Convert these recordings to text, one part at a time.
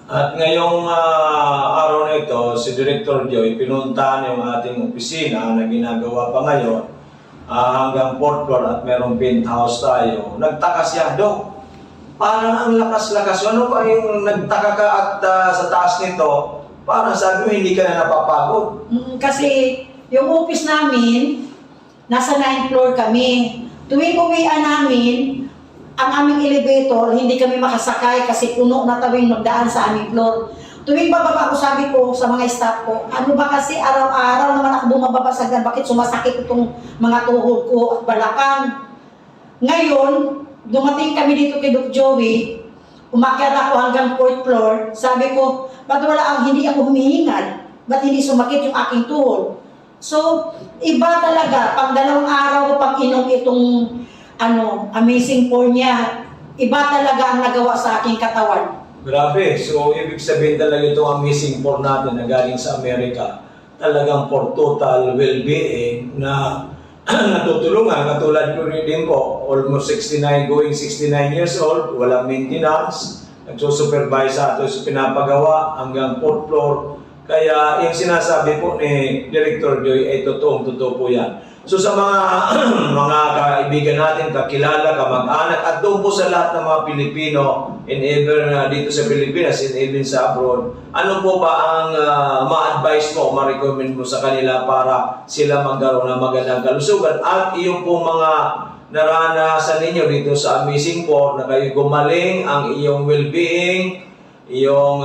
At ngayong araw na ito, si Director Joy, pinuntahan yung ating opisina na ginagawa pa ngayon hanggang 4th floor at merong penthouse tayo. Nagtaka siya, Dok, parang ang lakas-lakas. Ano ba yung nagtaka ka at sa taas nito, parang sabi mo hindi ka na napapagod? Kasi yung office namin, nasa 9th floor kami. Tuwing uwian namin, ang aming elevator, hindi kami makasakay kasi puno na tawing magdaan sa aming floor. Tuwing bababa ko, sabi ko sa mga staff ko, ano ba kasi araw-araw naman ako bumababa sa hagdan, bakit sumasakit itong mga tuhod ko at balakang? Ngayon, dumating kami dito kay Doc Joey, umakyat ako hanggang 4th floor, sabi ko, ba't hindi ako humihingal? Ba't hindi sumakit yung aking tuhod? So, iba talaga, pang 2 araw ko pang inom itong amazing pour niya. Iba talaga ang nagawa sa aking katawan. Grabe. So, ibig sabihin talaga itong amazing pour natin na galing sa Amerika, talagang for total well-being na natutulungan. Katulad ko rin din po, almost 69, going 69 years old, walang maintenance, nagsusupervise sa ato sa pinapagawa hanggang 4th floor. Kaya yung sinasabi po ni Director Joy ay totoo po yan. So sa mga kaibigan natin, kakilala, kamag-anak, at doon po sa lahat ng mga Pilipino, and even dito sa Pilipinas, and even sa abroad, ano po ba ang ma-advise mo, ma-recommend mo sa kanila para sila magkaroon ng magandang kalusugan? At yung po mga naranasan ninyo dito sa Amazing Pour, na kayo gumaling, ang iyong well-being, yung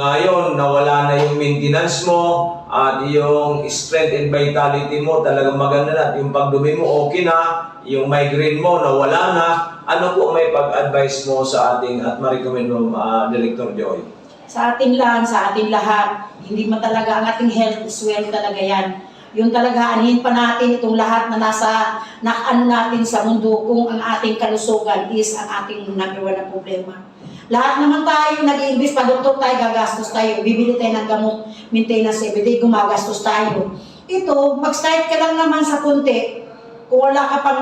nawala na yung maintenance mo, at yung strength and vitality mo talagang maganda na, yung pagdumi mo okay na, yung migraine mo nawala na. Ano po may pag-advise mo sa ating at ma-recommend mo, Director Joy? Sa ating lahat, hindi man talaga ang ating health is wealth talaga yan. Yung talaga, anhin pa natin itong lahat na natin sa mundo kung ang ating kalusugan is ang ating number 1 na problema. Lahat naman tayo nag-i-invest, pa doktor tayo, gagastos tayo, bibili tayo ng gamot, maintenance everyday, gumagastos tayo. Ito, mag-start ka lang naman sa konti. Kung wala ka pang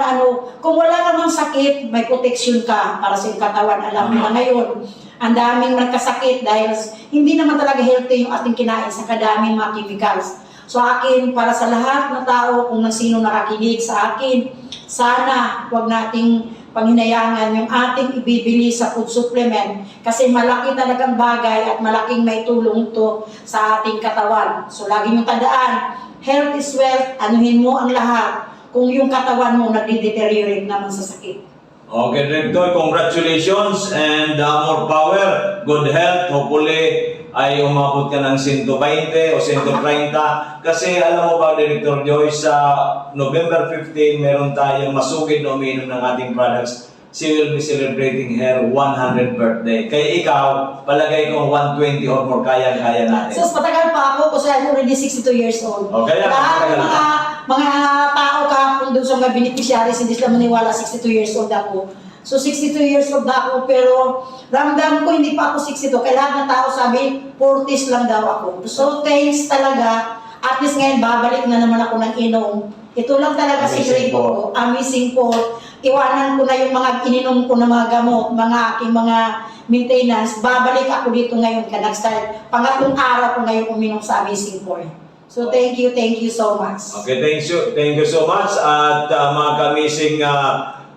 kung wala namang sakit, may protection ka para sa iyong katawan. Alam mo na ngayon, ang daming nagkasakit dahil hindi naman talaga healthy yung ating kinain sa kadaming mga chemicals. So akin, para sa lahat na tao, kung sino nakakinig sa akin, sana wag nating panghinayangan yung ating ibibili sa food supplement kasi malaki talagang bagay at malaking may tulong ito sa ating katawan. So lagi nyo tandaan, health is wealth, anuhin mo ang lahat kung yung katawan mo nagde-deteriorate naman sa sakit. Okay, Director, congratulations and more power, good health. Hopefully ay umabot ka ng 120 o 130. Kasi alam mo ba, Director Joy, sa November 15, meron tayong masugid na umiinom ng ating products. She will be celebrating her 100th birthday. Kaya ikaw, palagay ko 120 or more, kaya-kaya natin. So, matagal pa ako kasi I'm already 62 years old. Okay, lahat ng mga tao ka kung doon sa mga beneficiaries, hindi sila maniwala 62 years old ako. So 62 years old na ako, pero ramdam ko hindi pa ako 62. Kaya lahat ng tao sabi, 40s lang daw ako. So thanks talaga. At least ngayon, babalik na naman ako ng inom. Ito lang talaga secret ko. Amazing po. Iwanan ko na yung mga ininom ko na mga gamot, mga aking mga maintenance. Babalik ako dito ngayon ka nag-start. Pangatlong araw ko ngayon uminom sa Amazing Pour. So thank you so much. Okay, thank you so much. At mga ka-amazing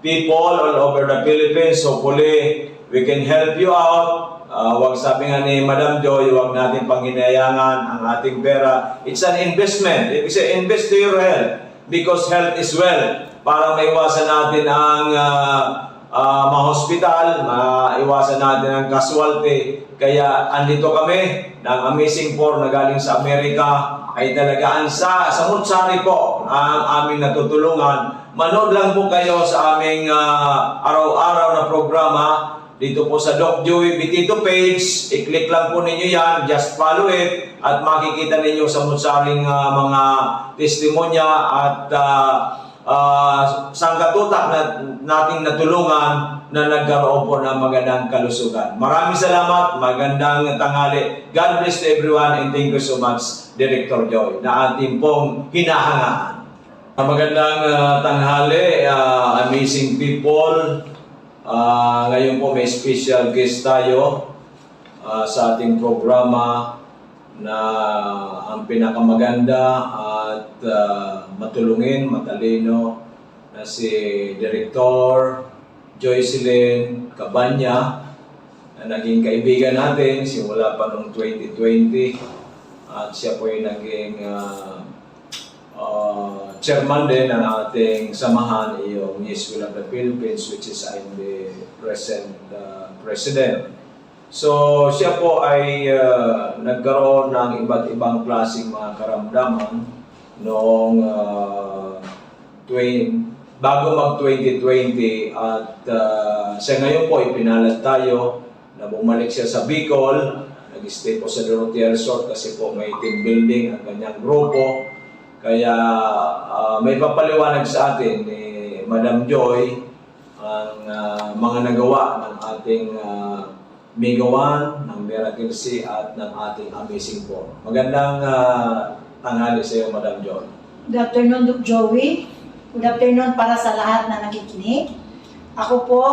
people all over the Philippines, hopefully we can help you out. Wag sabi nga ni Madam Joy, wag natin panghinayangan ang ating pera. It's an investment. If say invest to your health because health is wealth. Para maiwasan natin ang ma-hospital, maiwasan natin ang casualty. Kaya andito kami ng Amazing Pour na galing sa Amerika ay talagaan sa Mutsari po ang aming natutulungan. Manood lang po kayo sa aming araw-araw na programa dito po sa Doc Joey Bitito page. I-click lang po ninyo yan, just follow it at makikita ninyo sa Mutsaring mga testimonya at sangkatutak na nating natulungan na nagkaroon po ng magandang kalusugan. Maraming salamat, magandang tanghali. God bless to everyone and thank you so much, Director Joy, na ating pong hinahangaan. Magandang tanghali, amazing people. Ngayon po may special guest tayo. sa ating programa na ang pinakamaganda at matulungin, matalino na si Director Joycelyn Cabanya na naging kaibigan natin simula pa noong 2020 at siya po ay naging chairman din ng ating samahan, yung Yes We Love the Philippines, which is I'm the present president. So siya po ay nagkaroon ng iba't ibang klaseng mga karamdaman noong bago mag-2020 at siya ngayon po ipinalad tayo na bumalik siya sa Bicol, nag-stay po sa Dorotea Resort kasi po may team building ang kanyang grupo. Kaya may papaliwanag sa atin ni Madam Joy ang mga nagawa ng ating Mega One, ng Miracle Sea at ng ating Amazing Four. Magandang tanghali sa iyo, Madam Joy. Good afternoon, Doc Joey. Good afternoon para sa lahat na nakikinig. Ako po,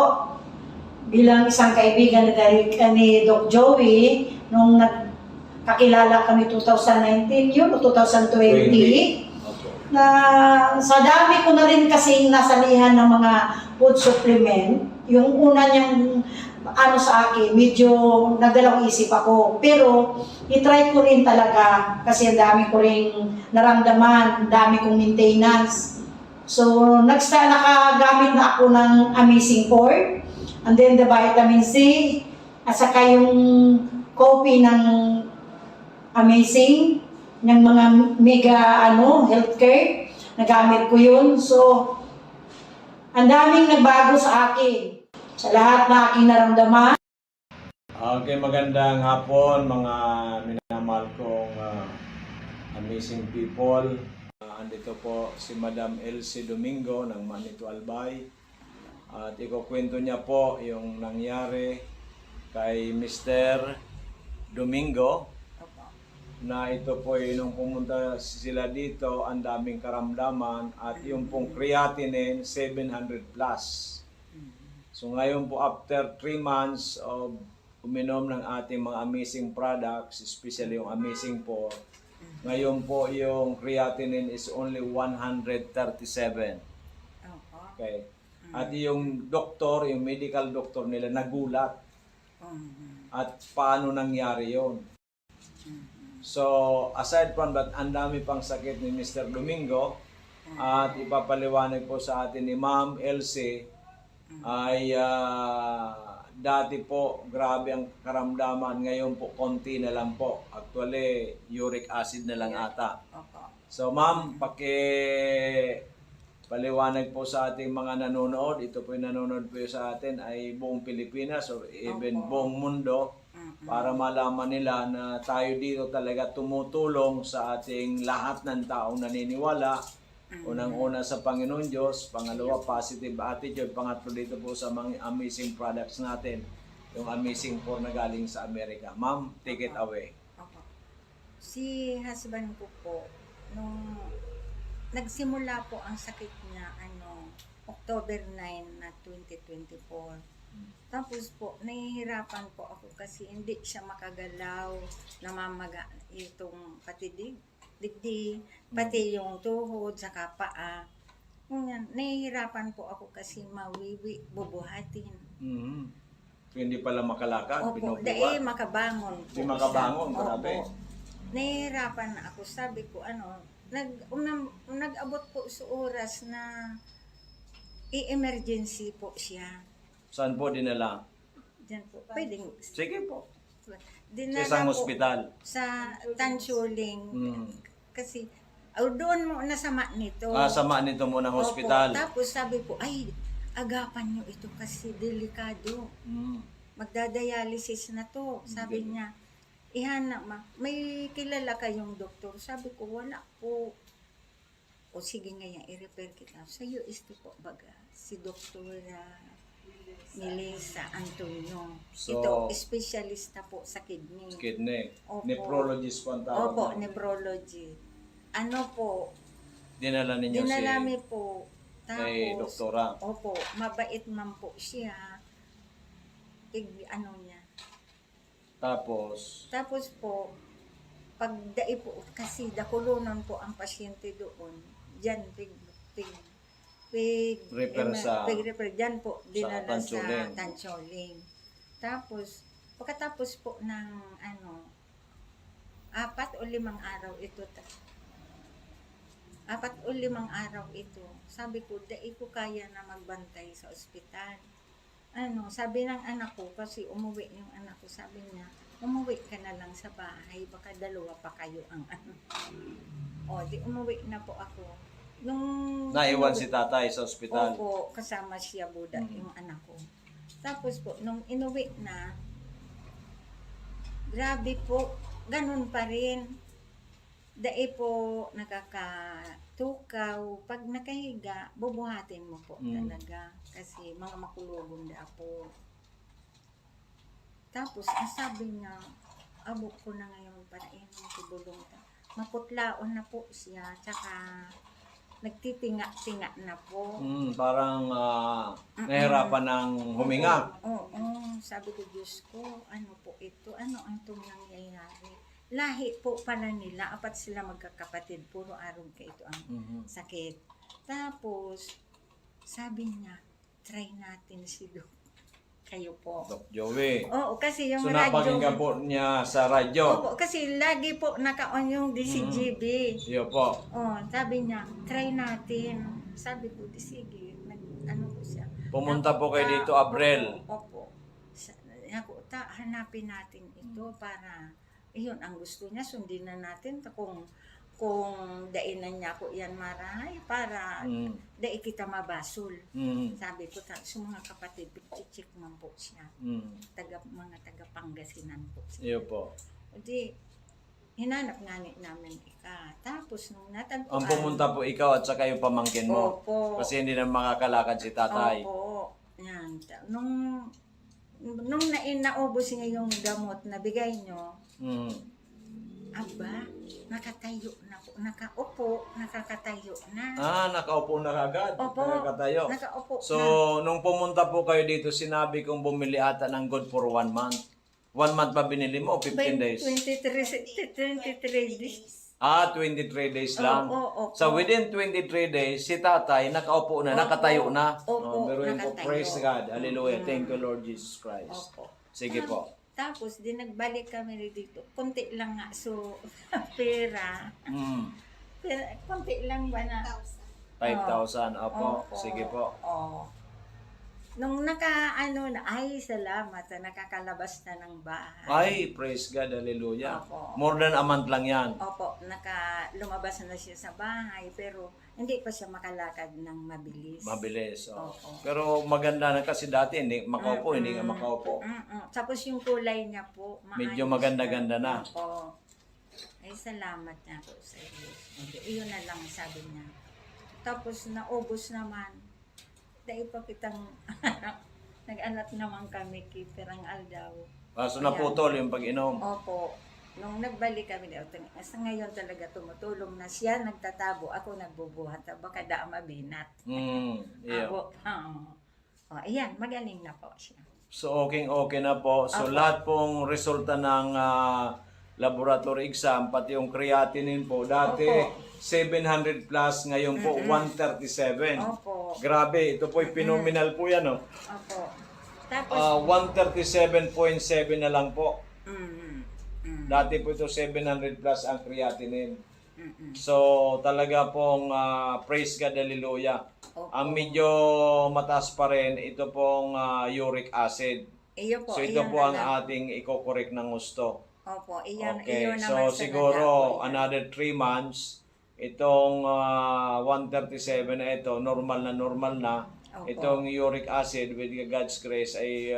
bilang isang kaibigan ni Doc Joey, nung kakilala kami 2019 yun o 2020, Okay. na sa dami ko na rin kasing nasalihan ng mga food supplement, yung una niyang sa akin, medyo nagdalawang isip ako. Pero, itry ko rin talaga kasi ang dami ko rin naramdaman, ang dami kong maintenance. So, nakagamit na ako ng Amazing Four, and then the vitamin C, at saka yung coffee ng Amazing, ng mga mega healthcare, nagamit ko yun. So, ang daming nagbago sa akin. Sa lahat na aking naramdaman. Okay, magandang hapon mga minamahal kong amazing people. Andito po si Madam Elsie Domingo ng Manito Albay. At ikukwento niya po yung nangyari kay Mr. Domingo. Na ito po nung pumunta sila dito, ang daming karamdaman at yung pong creatinine 700 plus. So ngayon po after 3 months of uminom ng ating mga amazing products, especially yung Amazing Four, ngayon po yung creatinine is only 137. Okay. At yung doktor, yung medical doctor nila nagulat. At paano nangyari yon? So aside from that, ang dami pang sakit ni Mr. Domingo at ipapaliwanag po sa atin ni Ma'am Elsie ay dati po grabe ang karamdaman, ngayon po konti na lang po. Actually, uric acid na lang ata. So ma'am, paliwanag po sa ating mga nanonood, ito po yung nanonood po sa atin ay buong Pilipinas or even buong mundo, para malaman nila na tayo dito talaga tumutulong sa ating lahat ng taong naniniwala. Unang-una sa Panginoon Diyos, pangalawa positive attitude, pangatlo dito po sa mga amazing products natin, yung Amazing Four na galing sa Amerika. Ma'am, take it away. Si husband ko po, nung nagsimula po ang sakit niya, October 9 na 2024. Tapos po, nahihirapan po ako kasi hindi siya makagalaw, namamaga itong digdi, pati yung tuhod, saka paa. Ngayon, nahihirapan po ako kasi mawiwi, bubuhatin. So, hindi pala makalakad, Opo, binubuhat. makabangon po. Hindi makabangon, grabe. Opo. Nahihirapan na ako. Sabi ko, nag-abot po sa oras na i-emergency po siya. Saan po dinala? Diyan po. Pwedeng. Sige po. Dinala Sa isang po ospital. sa Tansuling. Kasi, doon mo nasama nito. Sama nito mo ng hospital. Opo. Tapos sabi po, ay, agapan nyo ito kasi delikado. Magdadialysis na to. Sabi niya, ihana may kilala kayong doktor? Sabi ko, wala po. O sige ngayon, i-refer kita. Sa UST po baga, si Dr. Melissa Antonio. So, Ito, specialista po sa kidney. Kidney. Opo. Nephrologist po ang tawag. Opo, nephrology. Dinala ninyo Dinalami po. kay Tapos, doktora. opo, mabait man po siya. Niya. Tapos po, pag dai po, kasi dakulunan po ang pasyente doon, dyan, Refer dyan po, dinala sa Tancholing. Tancholing. Tapos, pagkatapos po ng 4 o 5 araw ito, 4 o 5 araw ito, sabi ko, dai ko kaya na magbantay sa ospital. Sabi ng anak ko, kasi umuwi yung anak ko, sabi niya, umuwi ka na lang sa bahay, baka dalawa pa kayo ang di umuwi na po ako. Naiwan si tatay sa ospital. Opo, kasama siya Buda, yung anak ko. Tapos po, nung inuwi na, grabe po, ganun pa rin. Dai po nakakatukaw. Pag nakahiga, bubuhatin mo po talaga. Kasi mga makulubong na po. Tapos, ang sabi niya, abok ko na ngayon para inom tibulong. Maputlaon na po siya. Tsaka, nagtitinga-tinga na po. Parang nahirapan ng huminga. Oo. Sabi ko, Diyos ko, ano po ito? Ano ang itong nangyayari? Lahi po pala nila. 4 sila magkakapatid. Puro arog ka ito ang sakit. Tapos, sabi niya, try natin si Doc. Kayo po. Doc Joey. Oo, kasi yung So radyo. napakinggan po niya sa radyo. Opo, kasi lagi po naka-on yung DCGB. Iyo po. Sabi niya, try natin. Sabi ko, di sige. Ano ko siya. Pumunta po kayo dito, Abril. Opo. Hanapin natin ito para, yun ang gusto niya, sundin na natin. Kung dainan niya ko yan marahay para dai kita mabasol. Sabi ko, sa mga kapatid, check man po siya. Mga taga Pangasinan po siya. Iyo po. Di, hinanap nga namin ika. Tapos nung natagpuan. Ang pumunta po ikaw at saka yung pamangkin mo. Opo. Kasi hindi na makakalakad si tatay. Opo. Yan. Nung naubos niya yung gamot na bigay nyo, aba, nakatayo na po. Nakakatayo na. Nakaupo na kagad. Opo. Nakatayo. Nakaupo So, na. nung pumunta po kayo dito, sinabi kong bumili ata ng good for 1 month. 1 month pa binili mo o 15 days? 23 days. 23 days lang. Oo. So, within 23 days, si tatay nakaupo na, nakatayo na. Opo, Biruin po, nakatayo. praise God. Hallelujah. Thank you, Lord Jesus Christ. Opo. Sige po. Tapos, nagbalik kami dito. Kunti lang nga. So, pera. Kunti lang ba na? 5,000. Opo. Opo. Sige po. Nung ay, salamat na nakakalabas na ng bahay. Ay, praise God. Hallelujah. Opo. More than a month lang yan. Opo, lumabas na siya sa bahay, pero hindi pa siya makalakad ng mabilis. Mabilis. Opo. Pero maganda na kasi dati, hindi makaupo, hindi ka makaupo. Tapos yung kulay niya po, Medyo maayos maganda-ganda na. Opo. Ay, salamat na po sa Diyos. Iyon na lang sabi niya. Tapos naubos naman. Dahil pa kitang nag-anak naman kami kay Perang Aldaw. So naputol yung pag-inom. Opo. Nung nagbalik kami dito, sa ngayon talaga tumutulong na siya, nagtatabo, ako nagbubuhat. Baka da mabinat. Yeah. Ako, ayan, magaling na po siya. So okay na po. So lahat pong resulta ng laboratory exam, pati yung creatinine po, dati 700 plus, ngayon po 137. Opo. Grabe, ito po phenomenal po yan. Opo. Tapos, 137.7 na lang po. Dati po ito 700 plus ang creatinine. So talaga pong praise God, hallelujah. Opo. Ang medyo mataas pa rin, ito pong uric acid. iyo po, So ito iyon po na ang lang. ating i-correct ng gusto. Opo, iyon Okay, naman so sa siguro nagawa. another 3 months, itong 137 na ito, normal na. Opo. Itong uric acid with God's grace ay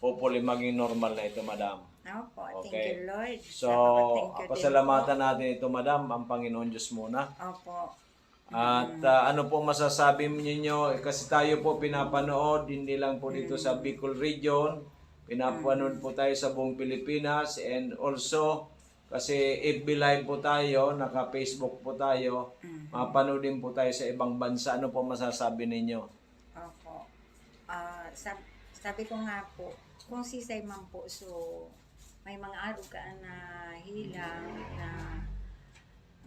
hopefully maging normal na ito, madam. Opo, thank Okay. you, Lord. So, Thank you din pasalamatan natin ito, madam, ang Panginoon Diyos muna. po. Opo. At ano po masasabi ninyo, kasi tayo po pinapanood, hindi lang po dito sa Bicol region, pinapanood po tayo sa buong Pilipinas, and also, kasi FB Live po tayo, naka-Facebook po tayo, mapanood din po tayo sa ibang bansa. Ano po masasabi ninyo? Opo. Sabi ko nga po, kung si Simon po, so may mga araw ka na hilang na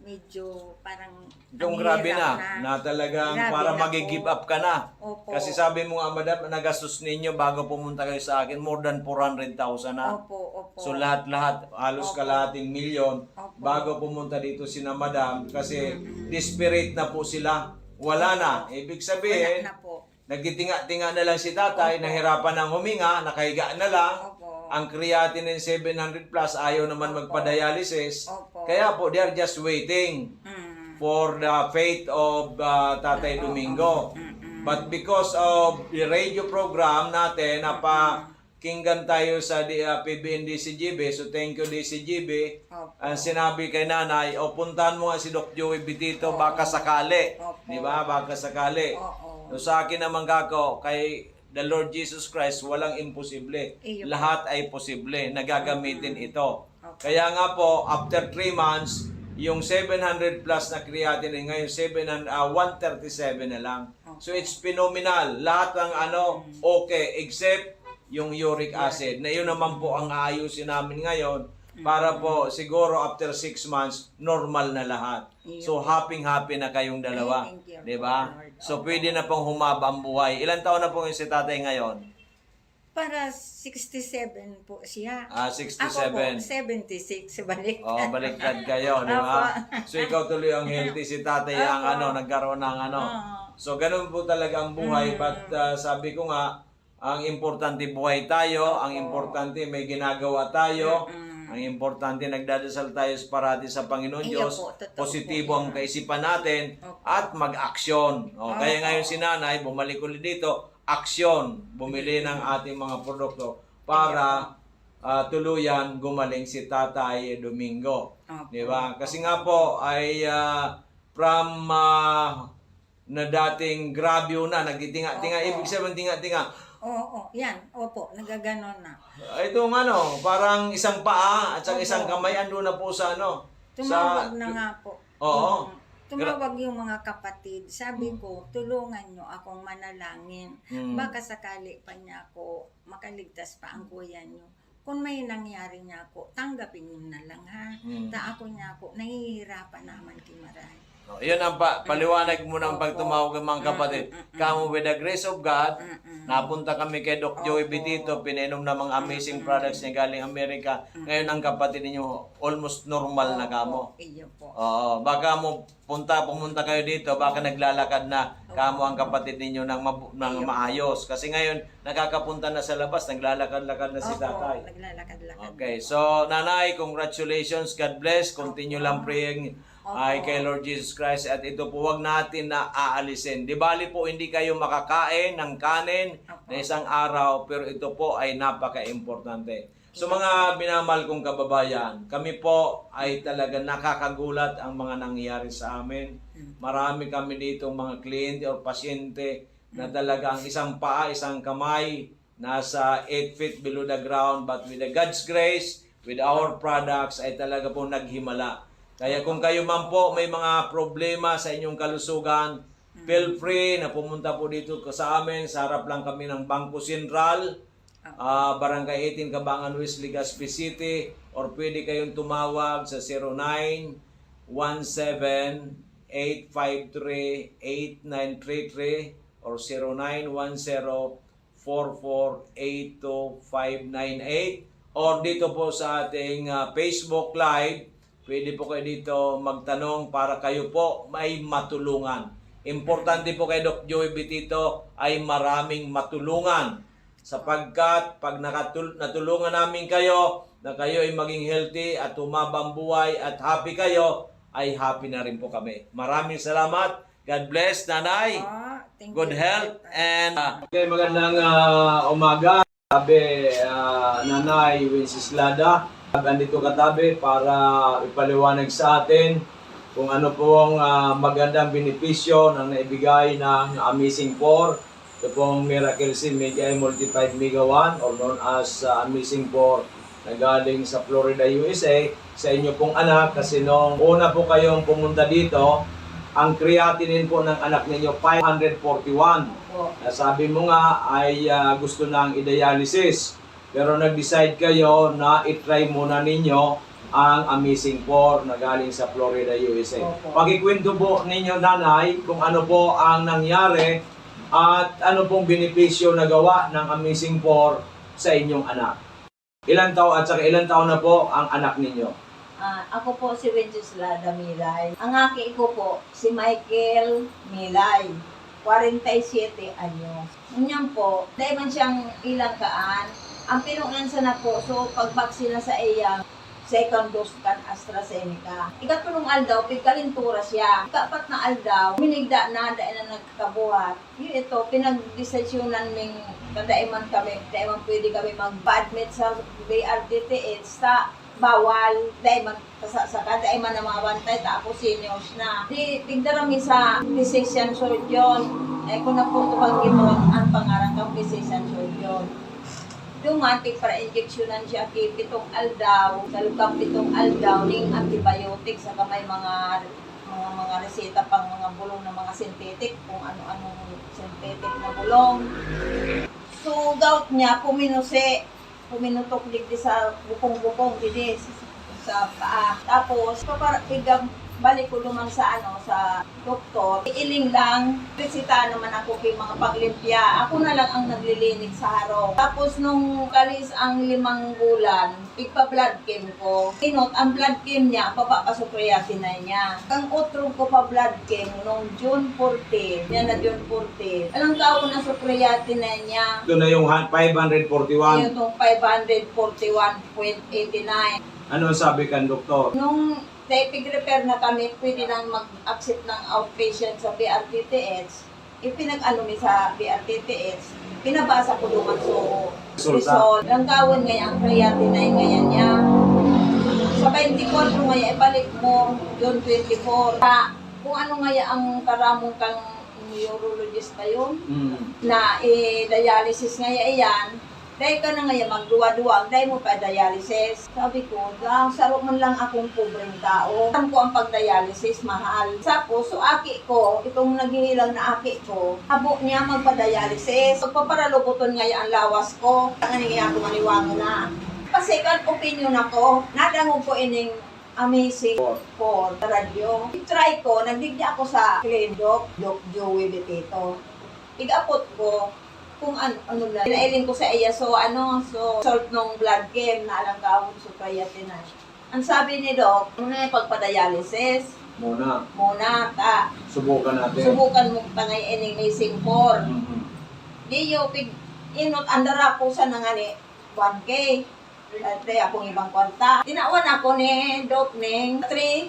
medyo parang Yung ang grabe hirap na talagang Grabe para na mag-give po. up ka na. Opo. Kasi sabi mo nga, madam, nagastos ninyo bago pumunta kayo sa akin, more than 400,000 na. Opo. So lahat-lahat, halos Opo. kalahating milyon Opo. bago pumunta dito sina madam kasi desperate na po sila. Wala na. Ibig sabihin, Wala na po. nagtitinga-tinga na lang si tatay, nahirapan ng huminga, nakahiga na lang. Opo. Ang creatinine 700 plus, ayaw naman Opo. magpa-dialysis. Opo. Kaya po, they are just waiting for the fate of Tatay Domingo. But because of the radio program natin, napakinggan tayo sa PBN DCGB, so thank you DCGB. Opo. Ang sinabi kay nanay, o puntahan mo nga si Doc Joey Bitito, baka sakali. Opo. Di ba? Baka sakali. Oo. So sa akin naman kako, kay the Lord Jesus Christ, walang imposible. Iyo. Lahat ay posible. Nagagamitin ito. Okay. Kaya nga po, after 3 months, yung 700 plus na creatinine ngayon, 137 na lang. So it's phenomenal. Lahat ng okay, except yung uric acid. Na yun naman po ang aayusin namin ngayon para po siguro after 6 months, normal na lahat. So happy na kayong dalawa. Thank you. Di ba? So pwede na pong humaba ang buhay. Ilan taon na po yung si tatay ngayon? Para 67 po siya. 67. Ako po, 76. Balik. Oh, baliktad kayo, di ba? So ikaw tuloy ang healthy, si tatay ang nagkaroon ng So ganun po talaga ang buhay, but sabi ko nga, ang importante buhay tayo, ang importante may ginagawa tayo, ang importante nagdadasal tayo parati sa Panginoon Iyo Diyos, po, totoo positibo po ang yan. kaisipan natin, at mag-aksyon. Kaya ngayon si nanay, bumalik ulit dito, aksyon, bumili ng ating mga produkto para tuluyan gumaling si Tatay Domingo. Di ba? Kasi nga po ay from na dating grabyo na, nagtitinga-tinga, ibig sabihin tinga-tinga. Oo, yan. Opo, nagaganon na. Itong parang isang paa at saka isang kamay, ando na po sa Tumawag na nga po. Oo. Tumawag yung mga kapatid. Sabi ko, tulungan nyo akong manalangin. Baka sakali pa niya ako makaligtas pa ang kuya nyo. Kung may nangyari niya ako, tanggapin nyo na lang ha. Ta ako niya ako, nahihirapan naman kimaray. Yun ang paliwanag mo ng pagtumawag ng mga kapatid. Kamo with the grace of God, napunta kami kay Doc Joey Bitito, pinainom na mga amazing products niya galing Amerika. Ngayon ang kapatid ninyo, almost normal na kamo. Iyo po. Oo, baka pumunta kayo dito, baka naglalakad na kamo ang kapatid ninyo ng maayos. Kasi ngayon, nakakapunta na sa labas, naglalakad-lakad na si tatay. Naglalakad-lakad. Okay, so nanay, congratulations, God bless, continue lang praying ay kay Lord Jesus Christ, at ito po wag natin na aalisin. Di bali po hindi kayo makakain ng kanin na isang araw, pero ito po ay napaka-importante. So mga minamahal kong kababayan, kami po ay talaga nakakagulat ang mga nangyayari sa amin. Marami kami dito mga kliyente o pasyente na talaga ang isang paa, isang kamay, nasa 8 feet below the ground, but with the God's grace, with our products, ay talaga po naghimala. Kaya kung kayo man po may mga problema sa inyong kalusugan, feel free na pumunta po dito sa amin. Sa harap lang kami ng Bangko Sentral, Barangay 18, Cabangan West, Legazpi City, or pwede kayong tumawag sa 0917-853-8933 or 0910-4482-598, or dito po sa ating Facebook Live. Pwede po kayo dito magtanong para kayo po may matulungan. Importante po kay Doc Joey Bitito ay maraming matulungan. Sapagkat pag natulungan namin kayo, na kayo ay maging healthy at humabang buhay at happy kayo, ay happy na rin po kami. Maraming salamat. God bless, nanay. Thank Good you. health and okay, magandang umaga. Sabi, nanay Wenceslada. Andito katabi para ipaliwanag sa atin kung ano pong magandang benepisyo na naibigay ng Amazing 4. Ito pong Miracle Seed Mega Multiplied Mega 1 or known as Amazing 4 na galing sa Florida, USA sa inyo pong anak, kasi nung una po kayong pumunta dito, ang creatinine po ng anak ninyo 541. Sabi mo nga ay gusto nang i-dialysis. Pero nag-decide kayo na itry muna ninyo ang Amazing 4 na galing sa Florida, USA. Opo. Pakikwento po ninyo, nanay, kung ano po ang nangyari at ano pong benepisyo na gawa ng Amazing 4 sa inyong anak. Ilan taon at saka ilan taon na po ang anak ninyo? Ako po si Wenceslada Milay. Ang aki ko po si Michael Milay. 47 anyos. Ganyan po, dahil man siyang ilang kaan, ang pinunansa na po, so pagbaksina sa iya, second dose kan AstraZeneca. Ikatulong aldaw, pigkalintura siya. Ikapat na aldaw, minigda na, dahil na nagkabuhat. Yun ito, pinag-desisyonan ng kadaiman kami, daiman pwede kami mag-admit sa BRTTH sa bawal, daiman kasasaka, daiman na mga bantay, tapos seniors na. Di, tigdarami sa physician surgeon. Kung naputuwag ito, ang pangarang kang physician surgeon. Dumating para injeksyonan siya kay pitong aldaw, sa lukang pitong aldaw, ning antibiotic, saka may mga reseta pang mga bulong na mga synthetic, kung ano-anong synthetic na bulong. So, gout niya, puminutok digdi sa bukong-bukong, digdi sa paa. Tapos, balik ko naman sa sa doktor. Iiling lang, resita naman ako kay mga paglimpya. Ako na lang ang naglilinig sa harong. Tapos nung kalis ang 5 bulan, ippa-blood chem ko. Inot, ang blood chem niya, papapasukreatin na niya. Ang utro ko pa blood chem nung June 14. Yan na June 14. Alang taon na sukreatin na niya. Ito na yung 541. Yung itong 541.89. Ano sabi kan doktor? Nung pig-repair na kami, pwede nang mag-accept ng outpatient sa BRTTH. Ipinag-ano mi sa BRTTH, pinabasa ko doon Resulta. Ang kawon ngayon, ang creatinine ngayon niya. Sa 24 ngayon, ibalik mo, June 24. Kung ano ngayon ang karamong kang neurologist kayo, na dialysis ngayon iyan, dahil ka na ngayon magduwa-duwa, dahil mo pa dialysis. Sabi ko, sarap man lang akong pobreng tao. Alam ko ang pag-dialysis, mahal. Tapos, so aki ko, itong naghihilang na aki ko, habo niya magpa-dialysis. Pagpaparalubuton ngayon ang lawas ko, ang nangyayari ko maniwango na. Second opinion ako, nadangog ko ining Amazing for radyo. I-try ko, nagdigdi ako sa Doc Joey Betito. Igapot ko, kung ano lang. Pinailing ko sa iya, so salt ng blood chem na alang kawon sa creatinine. Ang sabi ni Doc, muna yung pagpa-dialysis. Muna. Subukan natin. Subukan mo tangay ining Amazing 4. Di yung inot, andara ko sa nangani 1K. Dati akong ibang kwanta. Tinawan ako ni Doc ning 3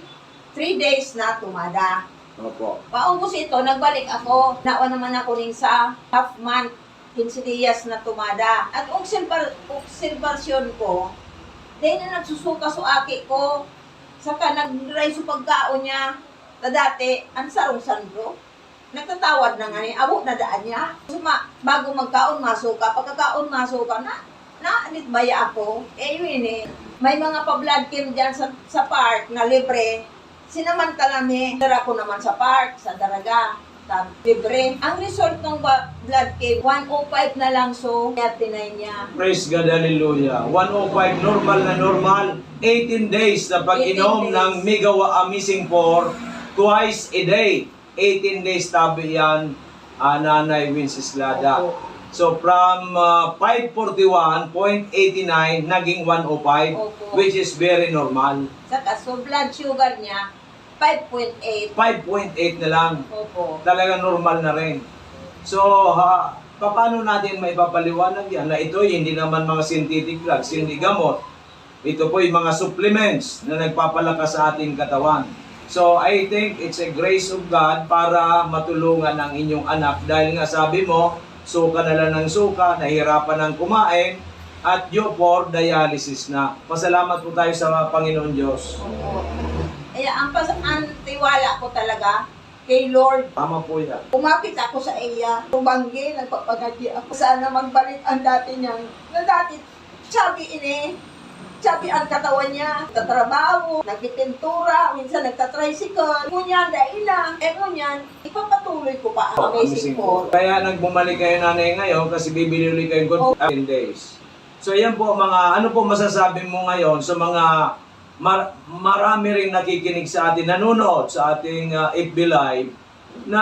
days na tumada. Opo. Paubos ito, nagbalik ako. Nawa naman ako ning sa half month. 15 días na tumada. At obserbasyon ko, dahil na nagsusuka sa aki ko, saka nag-dry sa pagkaon niya, na dati, ang sarong sandro, nagtatawad na nga niya, abo na daan niya. Bago magkaon, masuka. Pagkakaon, masuka na anit baya ako. Yun may mga pa-blood chem dyan sa park na libre. Sinamantala mi, dara ko naman sa park, sa Daraga. Libre. Ang result ng blood chem, 105 na lang, so tinay niya. Praise God, hallelujah. 105, normal. 18 days na pag-inom 18 days. ng Megawa Amazing 4 twice a day. 18 days tabi yan, Nanay Wenceslada. Opo. So from 541.89 naging 105, Opo. which is very normal. Saka, so blood sugar niya, 5.8. 5.8 na lang. Opo. Talaga normal na rin. So, paano natin maipapaliwanag yan na ito hindi naman mga synthetic drugs, hindi gamot. Ito po yung mga supplements na nagpapalakas sa ating katawan. So, I think it's a grace of God para matulungan ang inyong anak. Dahil nga sabi mo, suka na lang ng suka, nahirapan ng kumain, at due for dialysis na. Pasalamat po tayo sa Panginoon Diyos. Opo. Ang tiwala ko talaga kay Lord. Tama po yan. Kumapit ako sa iya, tumanggi, nagpapagati ako. Sana magbalik ang dati niyang, na dati, sabi ang katawan niya, tatrabaho, nagpipintura, minsan nagtatricycle. Ngunyan, dahil lang. Ngunyan, ipapatuloy ko pa ang Amazing 4. Kaya nagbumalik kayo nanay ngayon kasi bibili ulit kayo good 10 days. So yan po mga, ano po masasabi mo ngayon sa mga marami ring nakikinig sa atin, nanonood sa ating FB Live na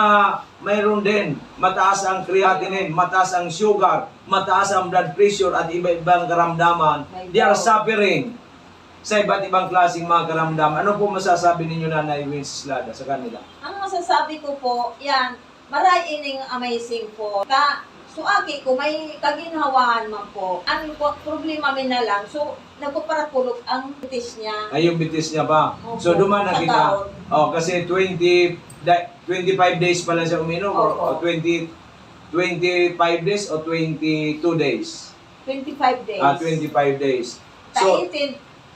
mayroon din mataas ang creatinine, mataas ang sugar, mataas ang blood pressure at iba-ibang karamdaman. They are suffering sa iba't ibang klaseng mga karamdaman. Ano po masasabi ninyo, Nanay Wenceslada, sa kanila? Ang masasabi ko po, yan, maray ining amazing po. So aki ko, may kaginhawaan man po. Ang problema min na lang, so nagpaparakulog ang bitis niya. Ay, yung bitis niya ba? Opo, So duman na sa kita. taon. Oh, kasi 25 days pa lang siya uminom o Opo. 25 days o 22 days? 25 days. 25 days. So,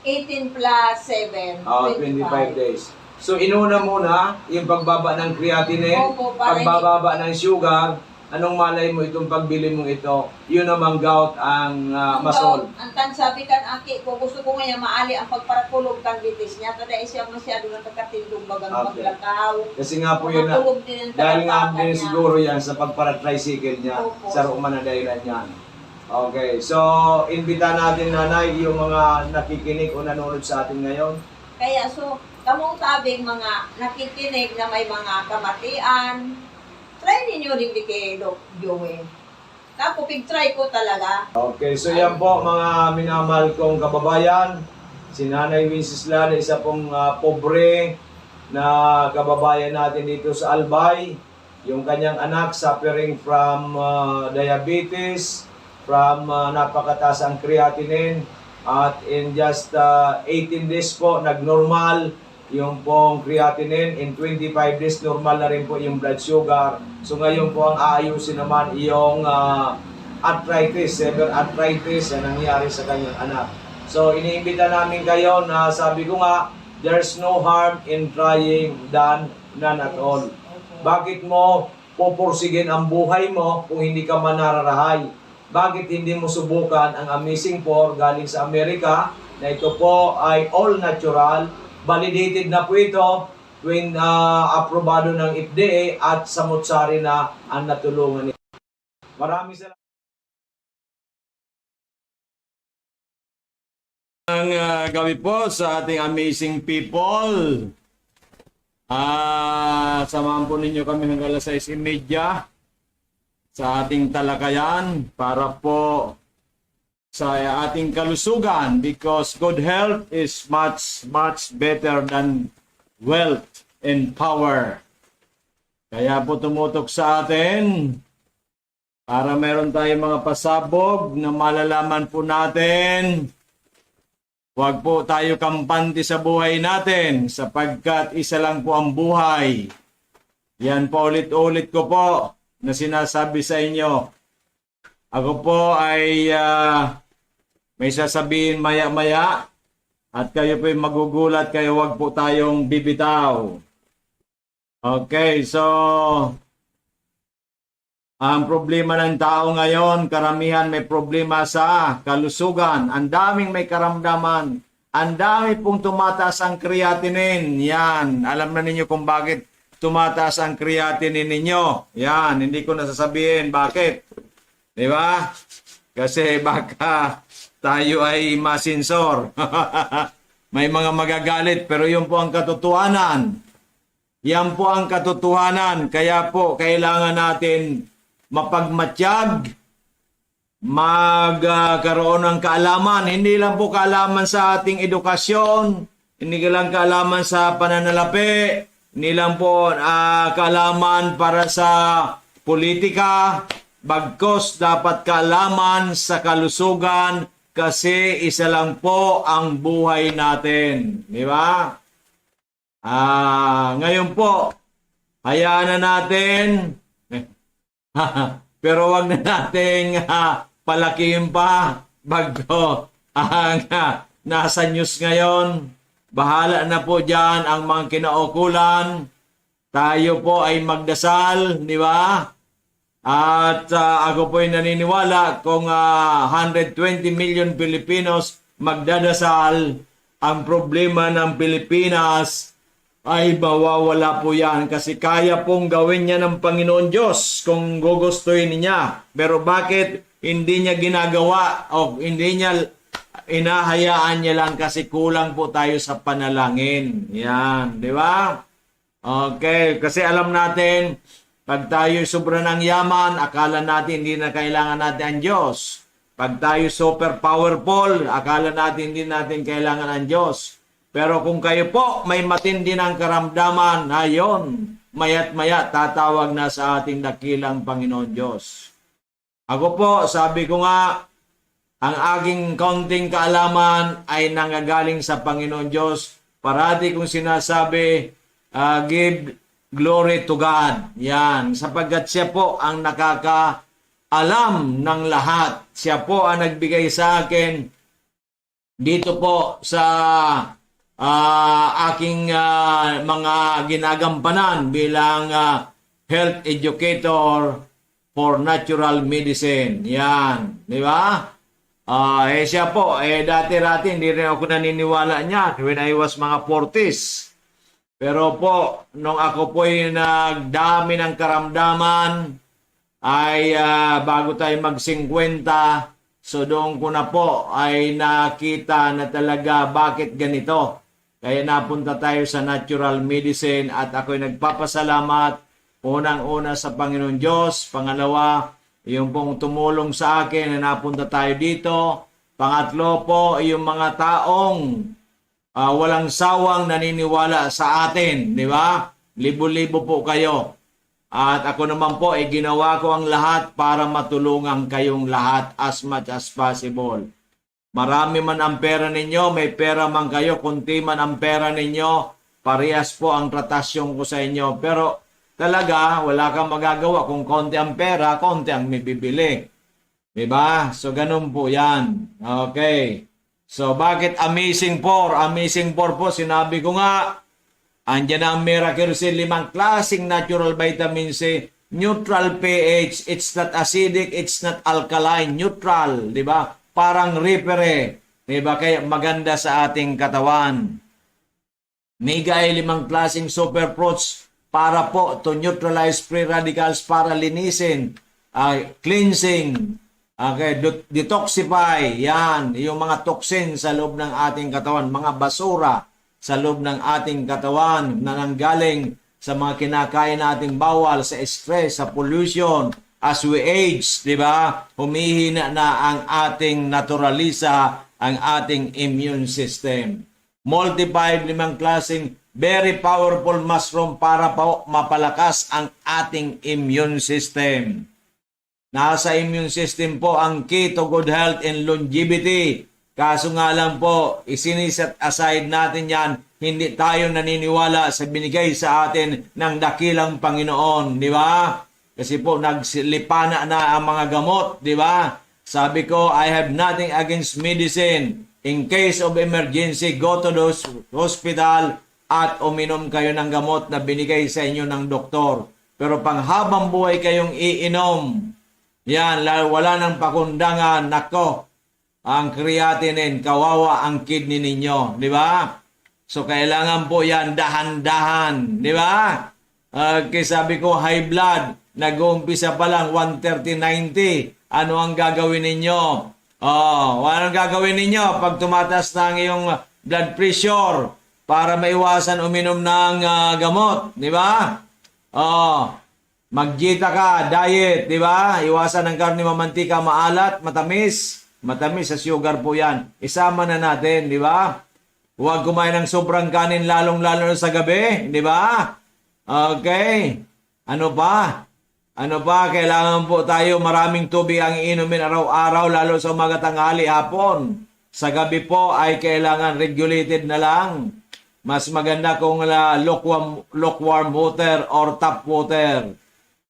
18 plus 7, 25 days. So, inuna muna yung pagbaba ng creatinine, Opo, para pagbababa ng sugar. Anong malay mo itong pagbili mong ito? Yun namang gout ang masol. Ang tansabi kan aki ko, gusto ko ngayon maali ang pagparakulog kan bitis niya. Kada siya masyado na nagkatindong bagang Okay. maglakaw. Kasi nga po yun na, Makakulog din ang dahil nga talapakan din niya. siguro yan sa pagpara-tricycle niya, Opo. sa ruman na dahilan yan. Okay, so imbita natin, Nanay, yung mga nakikinig o nanonood sa atin ngayon. Kaya so, kamong tabing mga nakikinig na may mga kamatian, try ninyo rin di kay Doc Joey. Ako, pig-try ko talaga. Okay, so yan po mga minamahal kong kababayan. Si Nanay Wenceslada, isa pong pobre na kababayan natin dito sa Albay. Yung kanyang anak suffering from diabetes, from napakataas ang creatinine. At in just 18 days po, nag-normal yung pong creatinine. In 25 days, normal na rin po yung blood sugar. So ngayon po ang aayusin naman yung arthritis, severe arthritis na nangyari sa kanyang anak. So iniimbita namin kayo na sabi ko nga, there's no harm in trying than none at all. Bakit mo pupursigin ang buhay mo kung hindi ka manararahay? Bakit hindi mo subukan ang Amazing 4 galing sa Amerika na ito po ay all natural, validated na po ito when aprobado ng FDA at samutsari na ang natulungan nito. Maraming salamat. Ang gabi po sa ating amazing people. Samahan po ninyo kami hanggang alas 6:30 sa ating talakayan para po sa ating kalusugan, because good health is much better than wealth and power. Kaya po tumutok sa atin para meron tayong mga pasabog na malalaman po natin. Huwag po tayo kampante sa buhay natin sapagkat isa lang po ang buhay. Yan po ulit-ulit ko po na sinasabi sa inyo. Ako po ay may sasabihin maya-maya at kayo po magugulat, kaya huwag po tayong bibitaw. Okay, so ang problema ng tao ngayon, karamihan may problema sa kalusugan. Ang daming may karamdaman. Ang dami pong tumataas ang creatinine. Yan, alam na ninyo kung bakit tumataas ang creatinine ninyo. Yan, hindi ko nasasabihin bakit. Di ba? Kasi baka tayo ay masinsor. May mga magagalit, pero yun po ang katotohanan. Yan po ang katotohanan. Kaya po, kailangan natin mapagmatsyag, magkaroon ng kaalaman. Hindi lang po kaalaman sa ating edukasyon, hindi lang kaalaman sa pananalapi, hindi lang po kaalaman para sa politika, bagkos dapat kaalaman sa kalusugan kasi isa lang po ang buhay natin. Di ba? Ngayon po, hayaan na natin. Pero wag na nating palakihin pa bago ang nasa news ngayon. Bahala na po dyan ang mga kinaukulan. Tayo po ay magdasal, di ba? At ako po ay naniniwala kung 120 million Pilipinos magdadasal, ang problema ng Pilipinas ay mawawala po yan kasi kaya pong gawin niya ng Panginoon Diyos kung gugustuhin niya. Pero bakit hindi niya ginagawa o hindi niya inahayaan niya lang kasi kulang po tayo sa panalangin. Yan, di ba? Okay, kasi alam natin, pag tayo sobra ng yaman, akala natin hindi na kailangan natin ang Diyos. Pag tayo super powerful, akala natin hindi natin kailangan ang Diyos. Pero kung kayo po may matindi ng karamdaman, ayon, mayat maya tatawag na sa ating dakilang Panginoon Diyos. Ako po, sabi ko nga, ang aking kaunting kaalaman ay nanggagaling sa Panginoon Diyos. Parati kong sinasabi, give glory to God. Yan, sapagkat siya po ang nakakaalam ng lahat. Siya po ang nagbigay sa akin dito po sa aking mga ginagampanan bilang health educator for natural medicine. Yan, di ba? Siya po, dati-rati hindi rin ako naniniwala niya when I was mga 40s. Pero po, nung ako po yung nagdami ng karamdaman, ay bago tayo mag-50, so doon ko na po ay nakita na talaga bakit ganito. Kaya napunta tayo sa natural medicine at ako'y nagpapasalamat unang-una sa Panginoon Diyos. Pangalawa, yung pong tumulong sa akin na napunta tayo dito. Pangatlo po, yung mga taong walang sawang naniniwala sa atin, di ba? Libo-libo po kayo. At ako naman po, ginawa ko ang lahat para matulungan kayong lahat as much as possible. Marami man ang pera ninyo, may pera man kayo, kunti man ang pera ninyo, parehas po ang tratasyon ko sa inyo. Pero talaga, wala kang magagawa. Kung konti ang pera, konti ang may bibili. Diba? So, ganun po yan. Okay. So, bakit Amazing 4? Amazing 4 po, sinabi ko nga, andyan ang Miracle C, 5 klaseng natural vitamin C, neutral pH, it's not acidic, it's not alkaline, neutral, di ba? Parang repere, di ba? Kaya maganda sa ating katawan. Mega ay 5 klaseng super fruits para po to neutralize free radicals, para linisin, cleansing, okay, detoxify, yan, yung mga toxin sa loob ng ating katawan, mga basura sa loob ng ating katawan na nanggaling sa mga kinakain nating bawal, sa stress, sa pollution. As we age, di ba? Humihina na ang ating naturalisa, ang ating immune system. Multiplied 5 klaseng very powerful mushroom para po mapalakas ang ating immune system. Nasa immune system po ang key to good health and longevity. Kaso nga lang po, isiniset aside natin yan. Hindi tayo naniniwala sa binigay sa atin ng dakilang Panginoon, di ba? Kasi po, nagsilipana na ang mga gamot, di ba? Sabi ko, I have nothing against medicine. In case of emergency, go to the hospital at uminom kayo ng gamot na binigay sa inyo ng doktor. Pero panghabang buhay kayong iinom, yan, wala nang pakundangan, nako, ang creatinine, kawawa ang kidney ninyo, di ba? So, kailangan po yan dahan-dahan, di ba? Kaya sabi ko, high blood, nag-uumpisa pa lang, 130-90. Ano ang gagawin ninyo? Ano ang gagawin ninyo pag tumataas na ang iyong blood pressure para maiwasan uminom ng gamot, di ba? Magjita ka, diet, di ba? Iwasan ng karne, mamantika, maalat, matamis. Matamis sa sugar po yan. Isama na natin, di ba? Huwag kumain ng sobrang kanin, lalong-lalo sa gabi, di ba? Okay. Ano pa? Kailangan po tayo maraming tubig ang iinumin araw-araw, lalo sa umaga, tanghali, hapon. Sa gabi po ay kailangan regulated na lang. Mas maganda kung lukewarm water or tap water.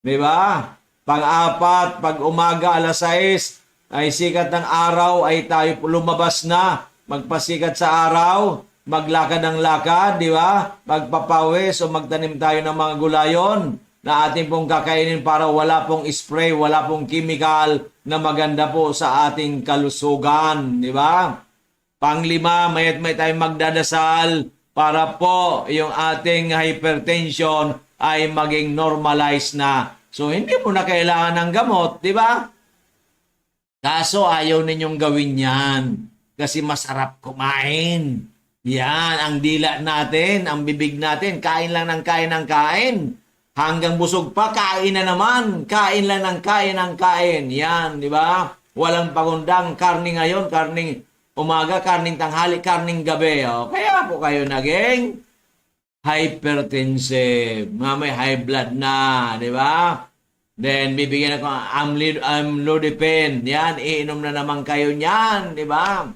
Di ba? Pang-apat, pag umaga, alas 6, ay sikat ng araw, ay tayo lumabas na. Magpasikat sa araw, maglakad ng lakad, di ba? Magpapawis o magtanim tayo ng mga gulayon na ating pong kakainin para wala pong spray, wala pong chemical na maganda po sa ating kalusugan, di ba? Panglima, may tayong magdadasal para po yung ating hypertension ay maging normalized na. So, hindi mo na kailangan ng gamot, di ba? Kaso ayaw ninyong gawin yan kasi masarap kumain. Yan, ang dila natin, ang bibig natin, kain lang ng kain ng kain. Hanggang busog pa, kain na naman. Kain lang ng kain ng kain. Yan, di ba? Walang pagundang karning ngayon, karning umaga, karning tanghali, karning gabi. O, kaya po kayo naging hypertensive. May high blood na, di ba? Then, bibigyan ako amlodipine. Yan, iinom na naman kayo niyan, di ba?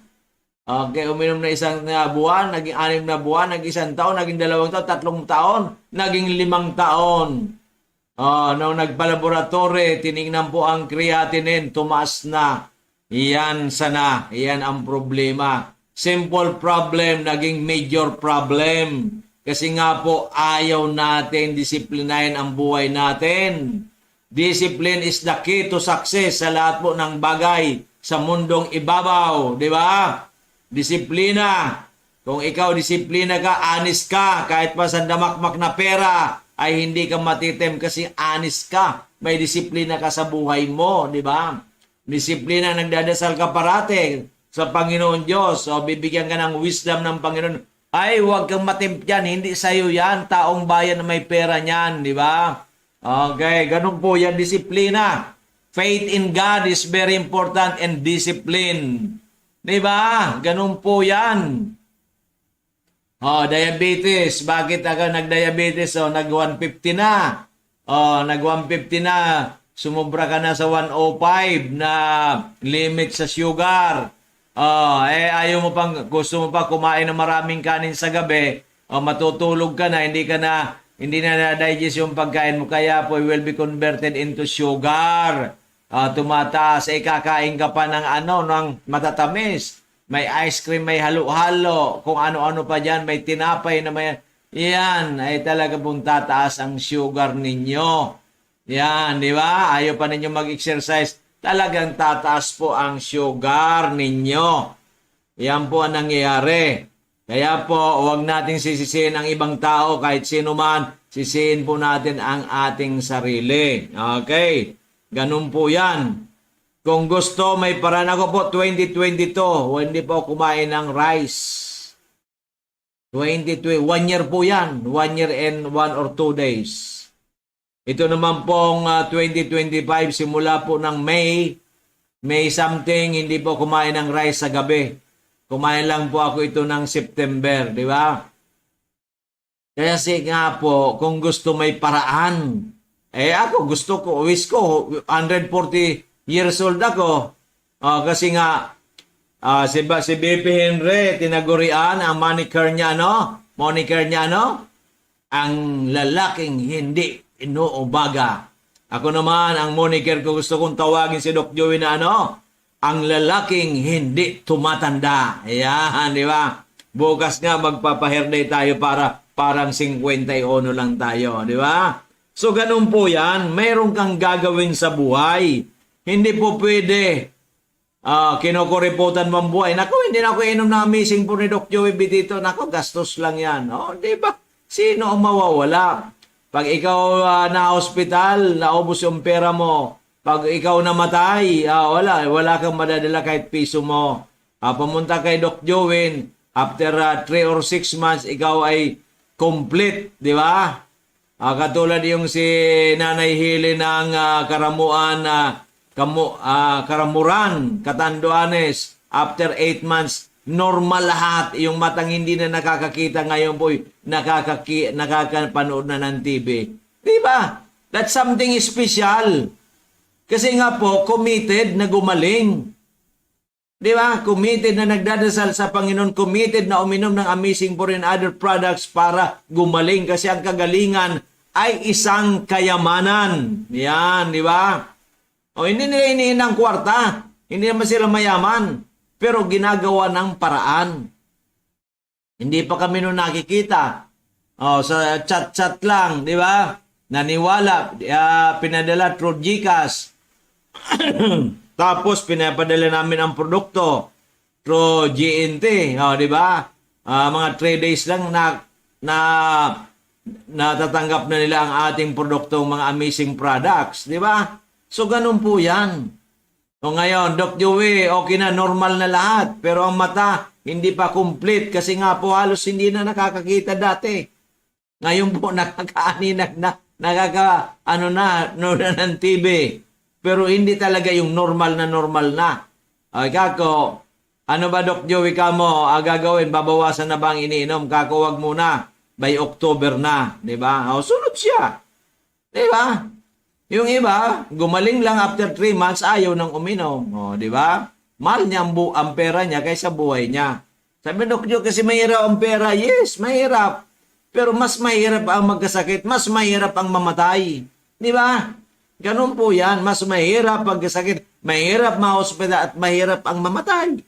Okay, uminom na isang buwan, naging 6 na buwan, naging 1 taon, naging 2 taon, 3 taon, naging 5 taon. Nung nagpalaboratory, tinignan po ang creatinine, tumaas na. Iyan sana, iyan ang problema. Simple problem, naging major problem. Kasi nga po, ayaw natin disiplinahin ang buhay natin. Discipline is the key to success sa lahat po ng bagay sa mundong ibabaw, di ba? Disiplina. Kung ikaw disiplina ka, honest ka, kahit pa sa damakmak na pera, ay hindi ka matitem kasi honest ka. May disiplina ka sa buhay mo, di ba? Disiplina, nagdadasal ka parate sa Panginoon Diyos. O bibigyan ka ng wisdom ng Panginoon. Ay, huwag kang matimp yan. Hindi sa'yo yan. Taong bayan na may pera niyan, di ba? Okay, ganun po yan, disiplina. Faith in God is very important and discipline. Diba? Ganun po yan. Diabetes. Bakit ako nag-diabetes? Nag-150 na. Nag-150 na. Sumubra ka na sa 105 na limit sa sugar. Ayaw mo gusto mo pa kumain ng maraming kanin sa gabi. Matutulog ka na, hindi na na-digest yung pagkain mo. Kaya po, will be converted into sugar. Tumataas, kakain ka pa ng matatamis. May ice cream, may halo-halo, kung ano-ano pa dyan, may tinapay na may... Yan, ay talaga pong tataas ang sugar ninyo. Yan, di ba? Ayaw pa ninyo mag-exercise, talagang tataas po ang sugar ninyo. Yan po ang nangyayari. Kaya po, huwag nating sisisihin ang ibang tao, kahit sino man, sisihin po natin ang ating sarili. Okay? Ganun po yan. Kung gusto, may paraan ako po, 2022, hindi po kumain ng rice. 1 year po yan. 1 year and 1 or 2 days. Ito naman pong 2025, simula po ng May something, hindi po kumain ng rice sa gabi. Kumain lang po ako ito ng September, di ba? Kaya nga po, kung gusto may paraan. Ako gusto ko, wish ko, 140 years old ako. Kasi nga, si BP Henry, tinagurian, ang moniker niya, ang lalaking hindi inuubaga. Ako naman, ang moniker ko, gusto kong tawagin si Doc Joey na ang lalaking hindi tumatanda. Ayan, di ba? Bukas nga magpapahirday tayo para parang 51 lang tayo, di ba? So, ganun po yan. Mayroon kang gagawin sa buhay. Hindi po pwede kinukuriputan mo ang buhay. Naku, hindi na ako inom na amazing po ni Doc Joey dito. Naku, gastos lang yan. Di ba? Sino ang mawawala? Pag ikaw na hospital, naubos yung pera mo. Pag ikaw namatay, wala kang madadala kahit piso mo. Pumunta kay Doc Joey, after 3 or 6 months, ikaw ay complete, di ba? Katulad yung si Nanay Hili ng Karamuran, Catanduanes, after 8 months, normal lahat. Yung matang hindi na nakakakita ngayon po, nakakapanood na ng TV. Diba? That's something special. Kasi nga po, committed na gumaling. Diba? Committed na nagdadasal sa Panginoon, committed na uminom ng Amazing Food and other products para gumaling. Kasi ang kagalingan ay isang kayamanan. Yan, di ba? Hindi nila inihin ng kwarta. Hindi naman sila mayaman. Pero ginagawa ng paraan. Hindi pa kami nung nakikita. Sa chat-chat lang, di ba? Naniwala, pinadala through GCash. Tapos pinapadala namin ang produkto through GNT, di ba? mga 3 days lang na natatanggap na nila ang ating produktong mga amazing products, di ba? So ganun po 'yan. O ngayon, Doc Joey, okay na, normal na lahat, pero ang mata hindi pa complete kasi nga po halos hindi na nakakakita dati. Ngayon po nakakaani na ng TV. Pero hindi talaga yung normal na. Ay, kako, ano ba Doc Joey ka mo gagawin? Babawasan na ba ang iniinom? Kako, wag muna. By October na. Diba? O, sunod siya. Diba? Yung iba, gumaling lang after 3 months, ayaw nang uminom. O, diba? Mahal niya ang pera niya kaysa buhay niya. Sabi, Doc Joey, kasi mahirap ang pera. Yes, mahirap. Pero mas mahirap ang magkasakit, mas mahirap ang mamatay. Di ba? Ganun po yan. Mas mahirap pagkasakit, mahirap ma-hospital at mahirap ang mamatay.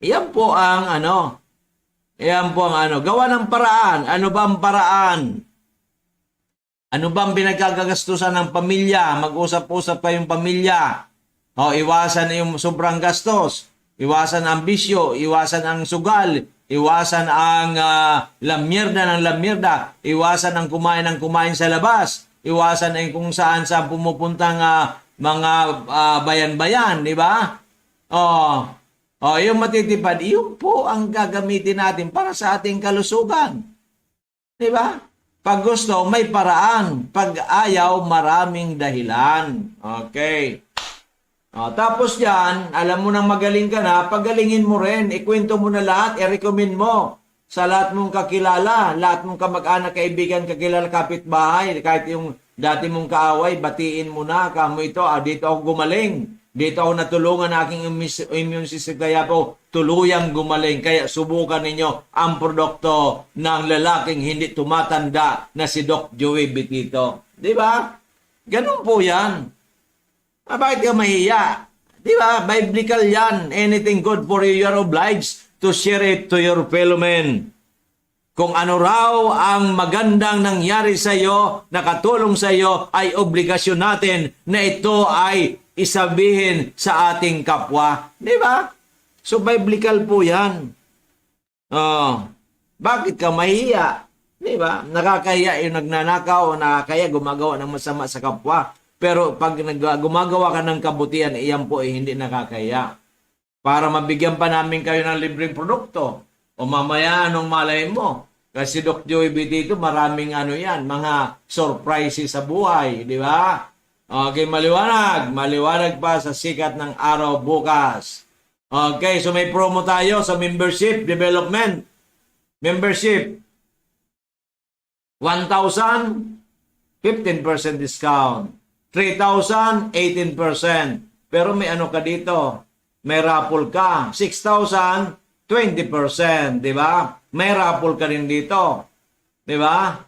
Yan po ang gawa ng paraan. Ano ba ang paraan? Ano ba ang pinagkagagastusan ng pamilya? Mag-usap-usap kayong pamilya. O, iwasan yung sobrang gastos. Iwasan ang bisyo. Iwasan ang sugal. Iwasan ang lamierda ng lamierda. Iwasan ang kumain sa labas. Iwasan ang kung saan pumupuntang mga bayan-bayan, di ba? Yung matitipad, yun po ang gagamitin natin para sa ating kalusugan. Di ba? Pag gusto, may paraan. Pag ayaw, maraming dahilan. Okay. Tapos yan, alam mo nang magaling ka na, pagalingin mo rin, ikwento mo na lahat, i-recommend mo sa lahat mong kakilala, lahat mong kamag-anak, kaibigan, kakilala, kapitbahay, kahit yung dati mong kaaway, batiin mo na, kamo ito, dito ako gumaling, dito ako natulungan aking immune system, kaya po tuluyang gumaling, kaya subukan ninyo ang produkto ng lalaking hindi tumatanda na si Doc Joey Betito. Di ba? Ganun po yan. Bakit ka mahiya? Di ba? Biblical yan. Anything good for you, you are obliged to share it to your fellow men. Kung ano raw ang magandang nangyari sa iyo, nakatulong sa iyo, ay obligasyon natin na ito ay isabihin sa ating kapwa. Di ba? So, biblical po yan. Bakit ka mahiya? Di ba? Nakakahiya yung nagnanakaw o nakakaya gumagawa ng masama sa kapwa. Pero pag gumagawa ka ng kabutihan, iyan po ay hindi nakakaya. Para mabigyan pa namin kayo ng libreng produkto. O mamaya, anong malay mo? Kasi Doc Joey Betito, maraming mga surprises sa buhay. Di ba? Okay, maliwanag. Maliwanag pa sa sikat ng araw bukas. Okay, so may promo tayo sa membership development. Membership. 1,000, 15% discount. 3,000, 18%. Pero may ka dito. May raffle ka. 6,000, 20%. Di ba? May raffle ka rin dito. Di ba?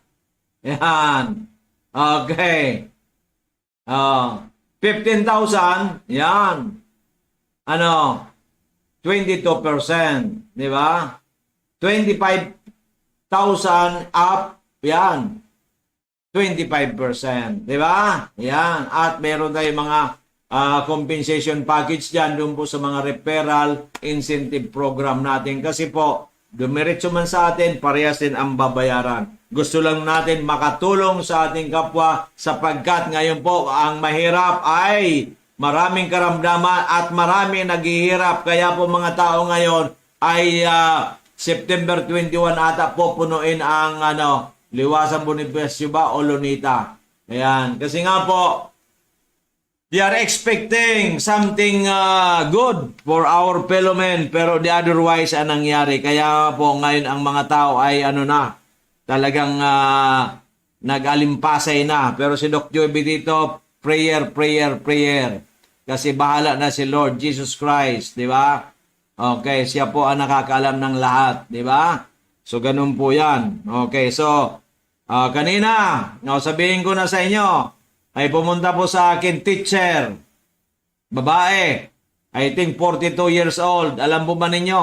Yan. Okay. 15,000. Yan. 22%. Di ba? 25,000 up. Yan. 25%. Di ba? Yan. At meron tayong mga compensation package dyan doon po sa mga referral incentive program natin. Kasi po, dumiretso man sa atin, parehas din ang babayaran. Gusto lang natin makatulong sa ating kapwa sapagkat ngayon po ang mahirap ay maraming karamdaman at maraming naghihirap. Kaya po mga tao ngayon ay September 21 ata po punuin ang Liwasan Bonifacio ba o Lunita? Ayan. Kasi nga po, they are expecting something good for our fellow men, pero the otherwise ang nangyari. Kaya po ngayon ang mga tao ay talagang nag-alimpasay na. Pero si Doc Joey Betito, prayer. Kasi bahala na si Lord Jesus Christ, di ba? Okay, siya po ang nakakaalam ng lahat, di ba? So, ganun po yan. Okay, so, kanina, sabihin ko na sa inyo, ay pumunta po sa akin teacher, babae, I think 42 years old. Alam po ba ninyo,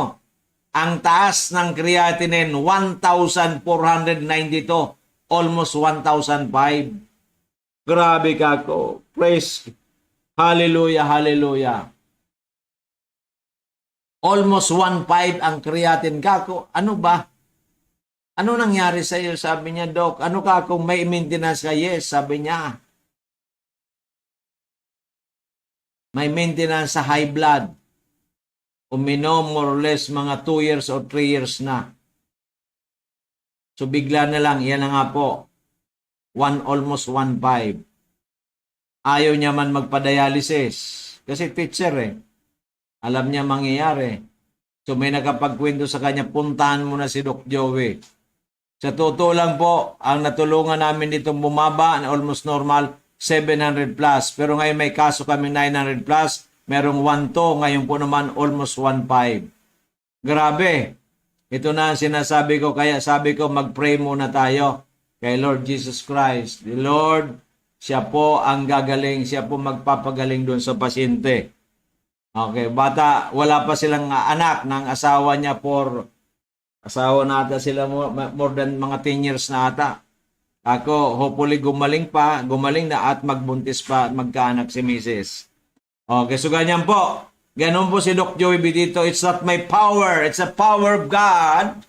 ang taas ng creatinine, 1,492, almost 1,005. Grabe ka ko. Praise, hallelujah, hallelujah. Almost 1,500 ang creatine kako. Ano ba? Ano nangyari sa iyo? Sabi niya, Doc, ano ka kung may maintenance ka? Yes, sabi niya. May maintenance sa high blood. Uminom more or less mga 2 years or 3 years na. So bigla na lang, yan na nga po, almost 1.5. Ayaw niya man magpa-dialysis. Kasi teacher eh. Alam niya mangyayari. So may nakapagkwento sa kanya, puntahan mo na si Doc Joey. Sa totoo lang po, ang natulungan namin ditong bumaba na almost normal, 700 plus. Pero ngayon may kaso kami 900 plus. Merong 1.2, ngayon po naman almost 1.5. Grabe. Ito na ang sinasabi ko, kaya sabi ko mag-pray muna tayo kay Lord Jesus Christ. The Lord, siya po ang gagaling, siya po magpapagaling doon sa pasyente. Okay, bata, wala pa silang anak ng asawa niya asawa na ata sila more than mga 10 years na ata. Ako, hopefully gumaling na at magbuntis pa at magkaanak si Mrs. Okay, so ganyan po. Ganon po si Doc Joey dito. It's not my power. It's a power of God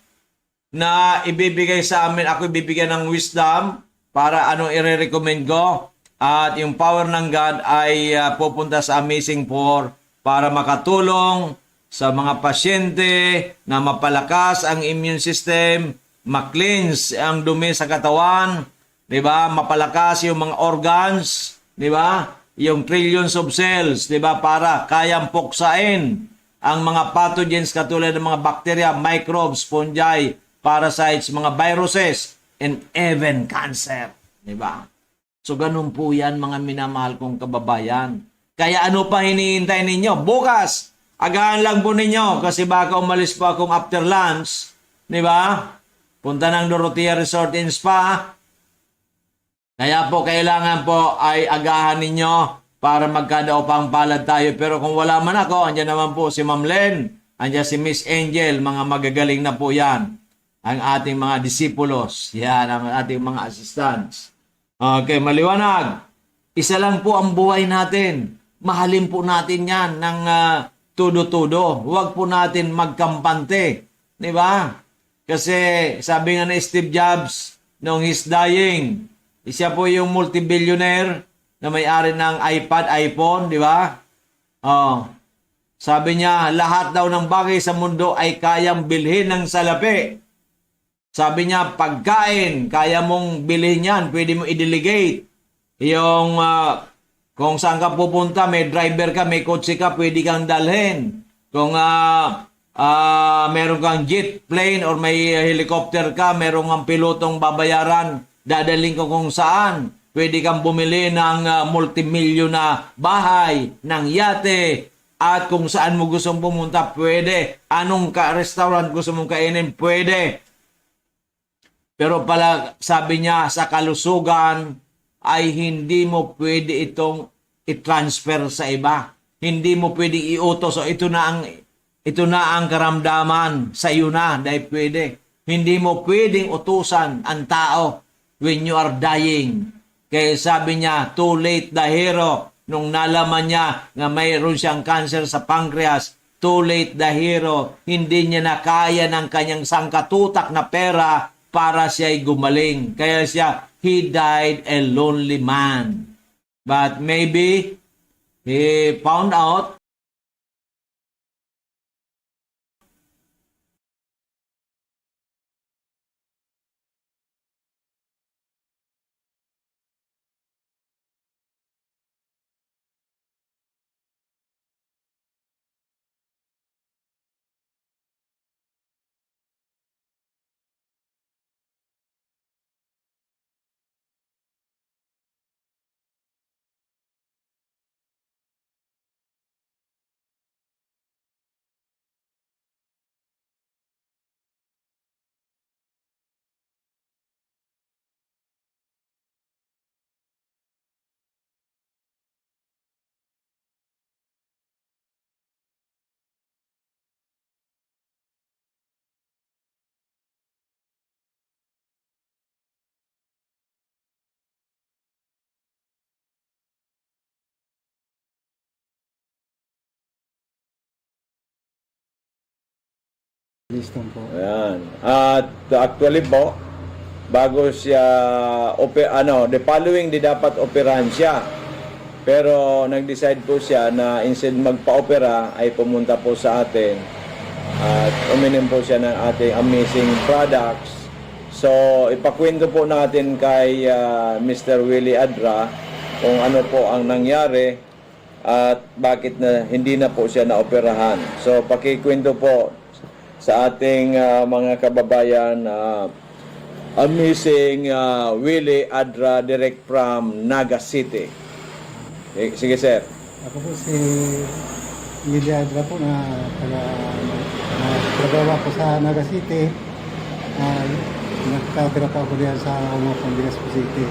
na ibibigay sa amin. Ako ibibigyan ng wisdom para anong i-recommend ko. At yung power ng God ay pupunta sa Amazing 4 para makatulong sa mga pasyente na mapalakas ang immune system, ma-cleanse ang dumi sa katawan, di ba? Mapalakas yung mga organs, di ba? Yung trillions of cells, di ba? Para kayang puksain ang mga pathogens katulad ng mga bacteria, microbes, fungi, parasites, mga viruses, and even cancer, di ba? So ganun po yan mga minamahal kong kababayan. Kaya ano pa hinihintay ninyo? Bukas, agahan lang po ninyo kasi baka umalis po akong after lunch, di ba? Punta ng Dorotea Resort and Spa. Kaya po kailangan po ay agahan ninyo para magkadaupang palad tayo. Pero kung wala man ako, andyan naman po si Ma'am Len, andyan si Miss Angel, mga magagaling na po yan. Ang ating mga disipulos, yan ang ating mga assistants. Okay, maliwanag. Isa lang po ang buhay natin. Mahalin po natin yan ng tudo-tudo. Huwag po natin magkampante. Di ba? Kasi sabi nga ni Steve Jobs, nung he's dying, siya po yung multi-billionaire na may-ari ng iPad, iPhone, di ba? Oh. Sabi niya, lahat daw ng bagay sa mundo ay kayang bilhin ng salapi. Sabi niya, pagkain, kaya mong bilhin yan, pwede mo i-delegate. Yung kung saan ka pupunta, may driver ka, may kotse ka, pwede kang dalhin. Kung meron kang jet plane or may helicopter ka, meron kang pilotong babayaran, dadaling ko kung saan. Pwede kang bumili ng multimilyon na bahay, ng yate, at kung saan mo gustong pumunta, pwede. Anong restaurant gusto mong kainin, pwede. Pero pala, sabi niya, sa kalusugan, ay hindi mo pwede itong i-transfer sa iba. Hindi mo pwede iutos. So ito na ang karamdaman sa iyo na dahil pwede. Hindi mo pwedeng utusan ang tao when you are dying. Kaya sabi niya, too late the hero. Nung nalaman niya na mayroon siyang cancer sa pancreas, too late the hero. Hindi niya na kaya ng kanyang sangkatutak na pera para siya'y gumaling. Kaya siya, he died a lonely man. But maybe he found out Liston po. Ayan. At actually po, bago siya, the following di dapat operahan siya. Pero nag-decide po siya na instead magpa-opera ay pumunta po sa atin at uminom po siya ng ating amazing products. So, ipakwento po natin kay Mr. Willie Adra kung ano po ang nangyari at bakit na hindi na po siya naoperahan. So, pakikwento po sa ating mga kababayan, amazing Willie Adra direct from Naga City. Sige, sir. Ako po si Willie Adra po na trabaho ko sa Naga City. Nagkatira po ako diyan sa Umapang Legazpi City.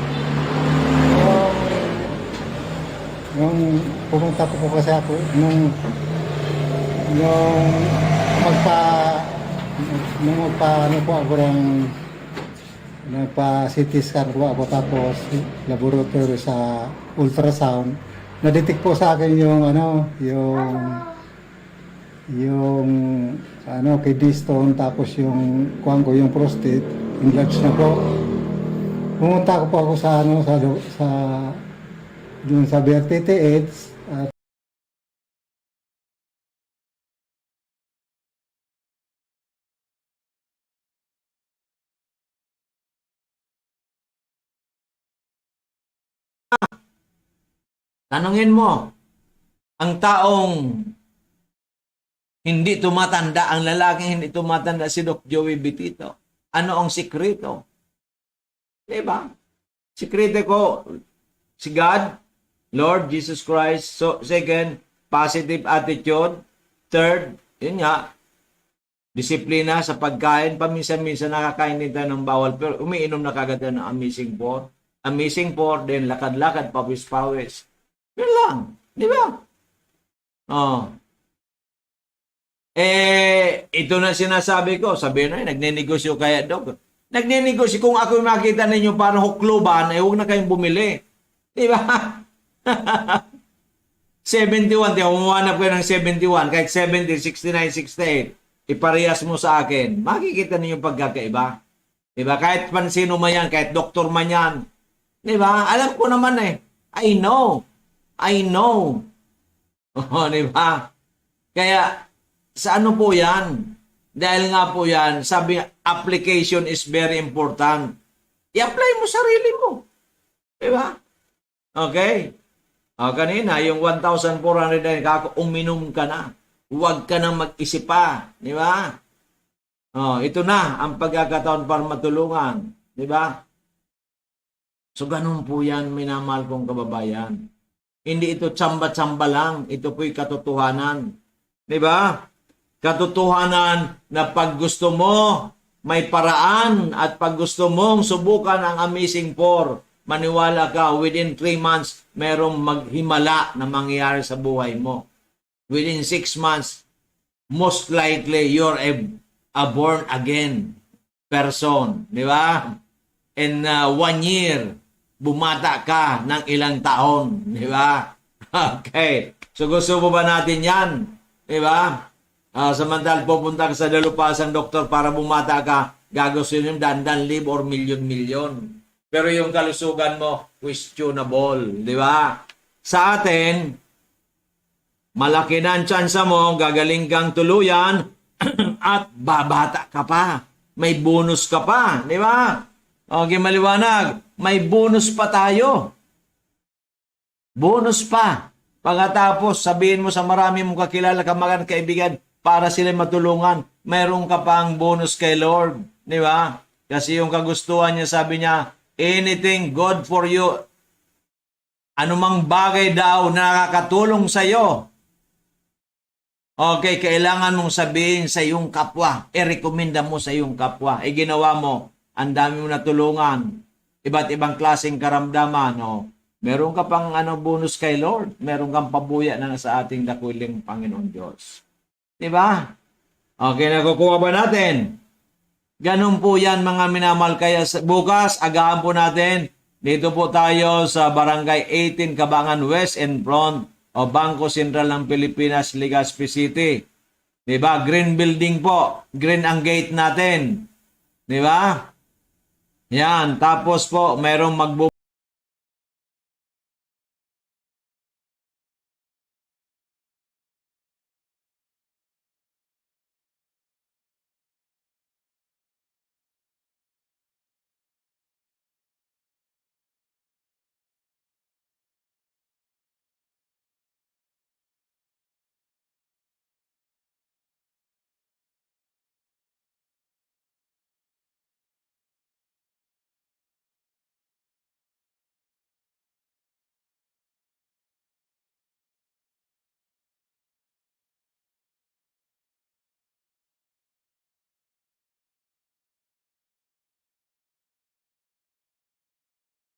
Nung pumunta po kasi ako, nung ano po ako nagpa-CT scan po ako tapos laboratory sa ultrasound. Na-detect po sa akin yung kidney stone tapos yung kuwan ko yung prostate enlarged na po. Pumunta po ako sa dun sa BRTTH at Tanungin mo, ang taong hindi tumatanda, ang lalaking hindi tumatanda, si Doc Joey Bitito. Ano ang sikreto? Diba? Sikreto ko, si God, Lord Jesus Christ. So, second, positive attitude. Third, yun nga, disiplina sa pagkain. Paminsan-minsan nakakain din tayo ng bawal, pero umiinom na kagad tayo ng Amazing 4. Amazing 4, then lakad-lakad, pawis-pawis. Yun lang. Di ba? Oh. Ito na sinasabi ko. Sabi na, nagnenegosyo kaya, Dok. Nagnenegosyo. Kung ako makita ninyo parang hukluban, huwag na kayong bumili. Di ba? 71. Umuhanap ko ng 71. Kahit 70, 69, 68. Iparehas mo sa akin. Makikita ninyo pagkakaiba. Di ba? Kahit pansino man yan, kahit doktor man yan. Di ba? Alam ko naman I know. Oh, di ba? Kaya, sa ano po yan? Dahil nga po yan, sabi, application is very important. I-apply mo sarili mo. Di ba? Okay? Kanina, yung 1,400 uminom ka na. Huwag ka nang mag-isip pa. Di ba? Ito na ang pagkakataon para matulungan. Di ba? So, ganun po yan, minamahal kong kababayan. Hindi ito tsamba-tsamba lang. Ito po'y katotohanan. Di ba? Katotohanan na pag gusto mo, may paraan at pag gusto mong subukan ang Amazing 4, maniwala ka, within 3 months, merong maghimala na mangyayari sa buhay mo. Within 6 months, most likely, you're a born-again person. Di ba? In 1 year, bumata ka ng ilang taon. Di ba? Okay. So gusto mo ba natin yan? Di ba? Samantal pupunta ka sa dalupasang doktor para bumata ka, gagastusin yung dandan libo or milyon-milyon. Pero yung kalusugan mo, questionable. Di ba? Sa atin, malaki na ang tsansa mo, gagaling kang tuluyan, at babata ka pa. May bonus ka pa. Di ba? Okay, maliwanag. May bonus pa tayo. Bonus pa. Pagkatapos, sabihin mo sa marami mong kakilala, kamagan, kaibigan, para sila matulungan, mayroon ka pang bonus kay Lord. Di ba? Kasi yung kagustuhan niya, sabi niya, anything good for you, anumang bagay daw na nakakatulong sa iyo. Okay, kailangan mong sabihin sa iyong kapwa. I-recommenda mo sa iyong kapwa. Ginawa mo. Ang dami mo natulungan. Iba't ibang klaseng karamdaman. Meron ka pang bonus kay Lord. Meron kang pabuya na sa ating dakilang Panginoon Diyos. Diba? Okay, nakukuha ba natin? Ganun po yan mga minamahal. Kaya bukas, agahan po natin. Dito po tayo sa Barangay 18, Cabangan West in front o Bangko Sentral ng Pilipinas, Legazpi City. Di ba? Green building po. Green ang gate natin. Di ba? Yan. Tapos po, merong magbu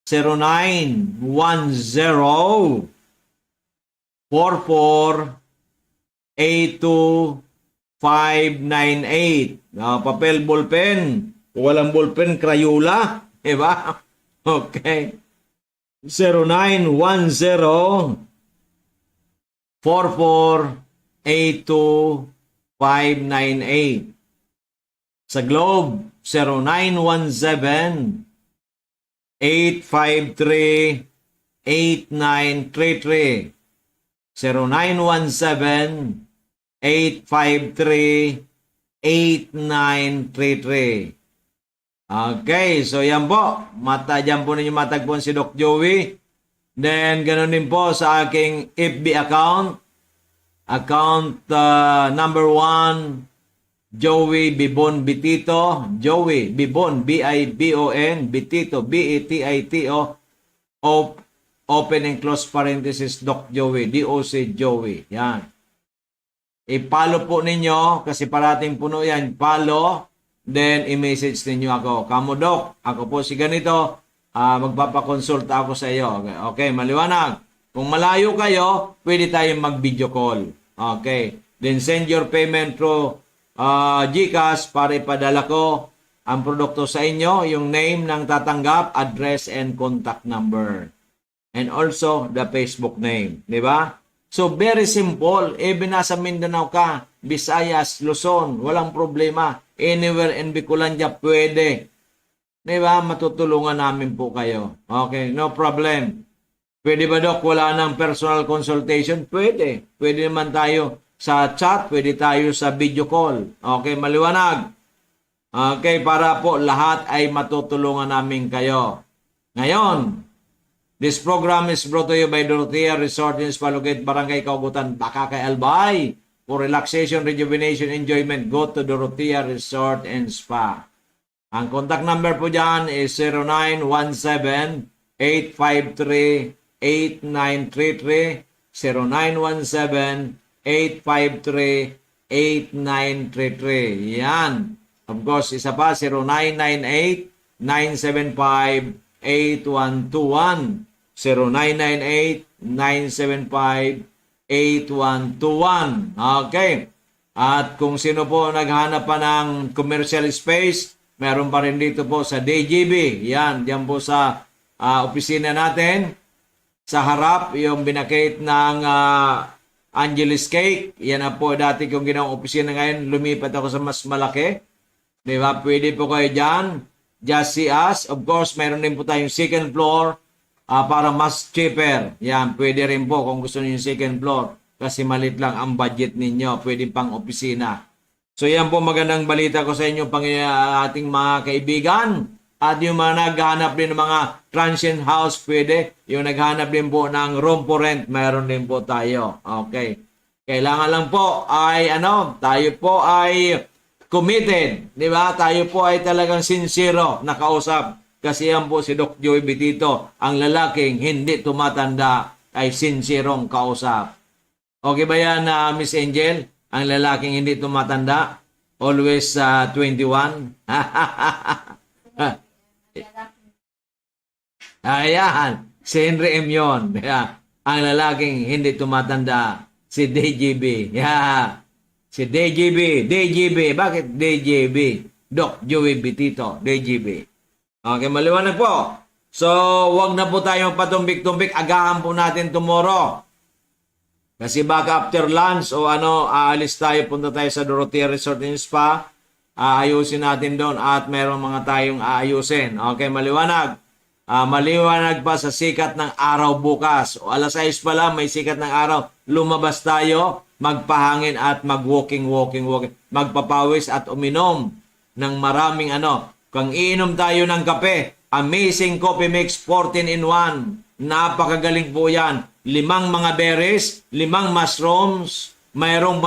zero nine one zero 4482 papel, ballpen. Kung walang ballpen, Crayola. Diba? Okay. 0910-4482-598. Sa Globe, 0917-853-8933. 0917-853-8933. Okay, so yan po. Dyan po ninyo matagpuan si Doc Joey. Then, ganun din po sa aking FB account. Account number 1, Joey Bibon Bitito. Joey Bibon, B-I-B-O-N, Bitito, B-E-T-I-T-O. Open and close parenthesis, Doc Joey, D-O-C Joey. Yan. I-follow po ninyo kasi parating puno yan. Follow. Then, i-message ninyo ako. Kamo, Doc, ako po si ganito. Magpapakonsulta ako sa iyo. Okay, maliwanag. Kung malayo kayo, pwede tayong mag-video call. Okay. Then, send your payment through GCash para ipadala ko ang produkto sa inyo, yung name ng tatanggap, address, and contact number. And also, the Facebook name. Di ba? So, very simple. Even nasa Mindanao ka, Visayas, Luzon, walang problema. Anywhere in Bicolandia, pwede. Diba? Matutulungan namin po kayo. Okay, no problem. Pwede ba, Doc? Wala nang personal consultation? Pwede. Pwede naman tayo sa chat, pwede tayo sa video call. Okay, maliwanag. Okay, para po lahat ay matutulungan namin kayo. Ngayon, this program is brought to you by Dorotea Resort in Spalugit, Barangay Kaugutan, Bacacay, Albay. For relaxation, rejuvenation, enjoyment, go to Dorotea Resort and Spa. Ang contact number po dyan is 0917-853-8933, 0917-853-8933. Yan. Of course, isa pa, 0998-975-8121. 0998-975-8121. 8121. Okay. At kung sino po naghanap pa ng commercial space, meron pa rin dito po sa DGB. Yan, diyan po sa opisina natin. Sa harap, yung binakate ng Angeles Cake. Yan na po dati kong ginawang opisina ngayon. Lumipat ako sa mas malaki. Diba? Pwede po kayo dyan. Just see us. Of course, meron din po tayong second floor. Para mas cheaper. Yan, pwede rin po kung gusto niyo yung second floor. Kasi malit lang ang budget ninyo. Pwede pang opisina. So yan po magandang balita ko sa inyo pang ating mga kaibigan. At yung mga naghahanap din ng mga transient house, pwede. Yung naghahanap din po ng room for rent, mayroon din po tayo. Okay. Kailangan lang po ay tayo po ay committed. Di ba? Tayo po ay talagang sincero na kausap. Kasi yan po si Doc Joey Bitito, ang lalaking hindi tumatanda ay sincerong kausap. Okay ba yan, Miss Angel? Ang lalaking hindi tumatanda? Always 21? Ayan, si Henry M. yun. Ang lalaking hindi tumatanda, si DJB. Yeah. Si DJB. Bakit DJB? Doc Joey Bitito, DJB. Okay, maliwanag po. So, wag na po tayong patumbik-tumbik. Agahan po natin tomorrow. Kasi baka after lunch o ano, aalis tayo, punta tayo sa Dorotea Resort and Spa. Aayusin natin doon at mayroong mga tayong aayusin. Okay, maliwanag. Maliwanag pa sa sikat ng araw bukas. O alas 6 pa lang, may sikat ng araw. Lumabas tayo, magpahangin at walking. Magpapawis at uminom ng maraming ano. Kung iinom tayo ng kape, amazing coffee mix 14 in 1. Napakagaling po yan. 5 mga berries, 5 mushrooms, mayroong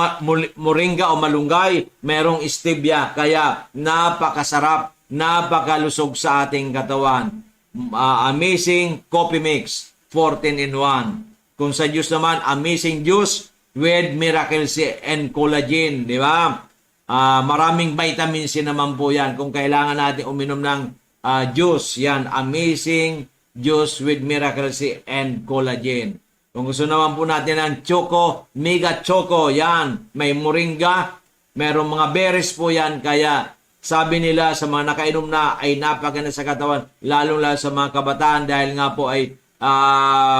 moringa o malunggay, mayroong stevia. Kaya napakasarap, napakalusog sa ating katawan. Amazing coffee mix, 14 in 1. Kung sa juice naman, amazing juice with Miracle C and collagen, di ba? Maraming vitamin C naman po yan. Kung kailangan natin uminom ng juice, yan, amazing juice with Miracle C and collagen. Kung gusto naman po natin ng choco, mega choco, yan. May moringa, mayroong mga berries po yan. Kaya sabi nila sa mga nakainom na ay napaganda sa katawan, lalo sa mga kabataan dahil nga po ay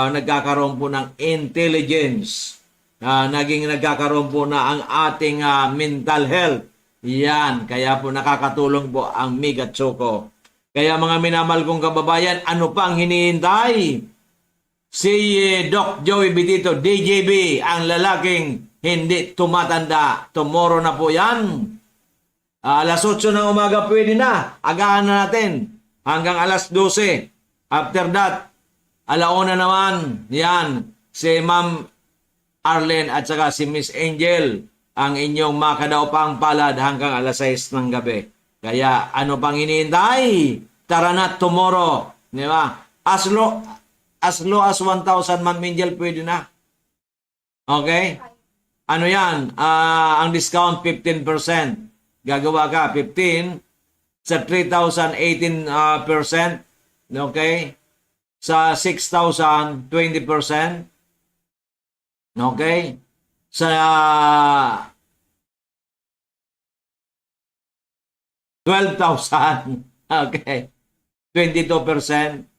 nagkakaroon po ng intelligence. Naging nagkakaroon po na ang ating mental health. Yan, kaya po nakakatulong po ang mega choco. Kaya mga minamahal kong kababayan, ano pang hinihintay? Si Doc Joey Bitito, DJB, ang lalaking hindi tumatanda. Tomorrow na po yan. Alas 8 ng umaga pwede na. Agahan na natin. Hanggang alas 12. After that, alauna naman. Yan. Si Ma'am Arlene at saka si Miss Angel ang inyong makadaupang palad hanggang alas 6 ng gabi. Kaya ano pang hinihintay? Tara na tomorrow. Di ba? As low as 1,000 Ma'am Angel, pwede na. Okay? Ano yan? Ang discount 15%. Gagawa ka 15 sa 3,000 18%. Okay? Sa 6,000 20%. Okay? Sa 12,000 okay, 22%.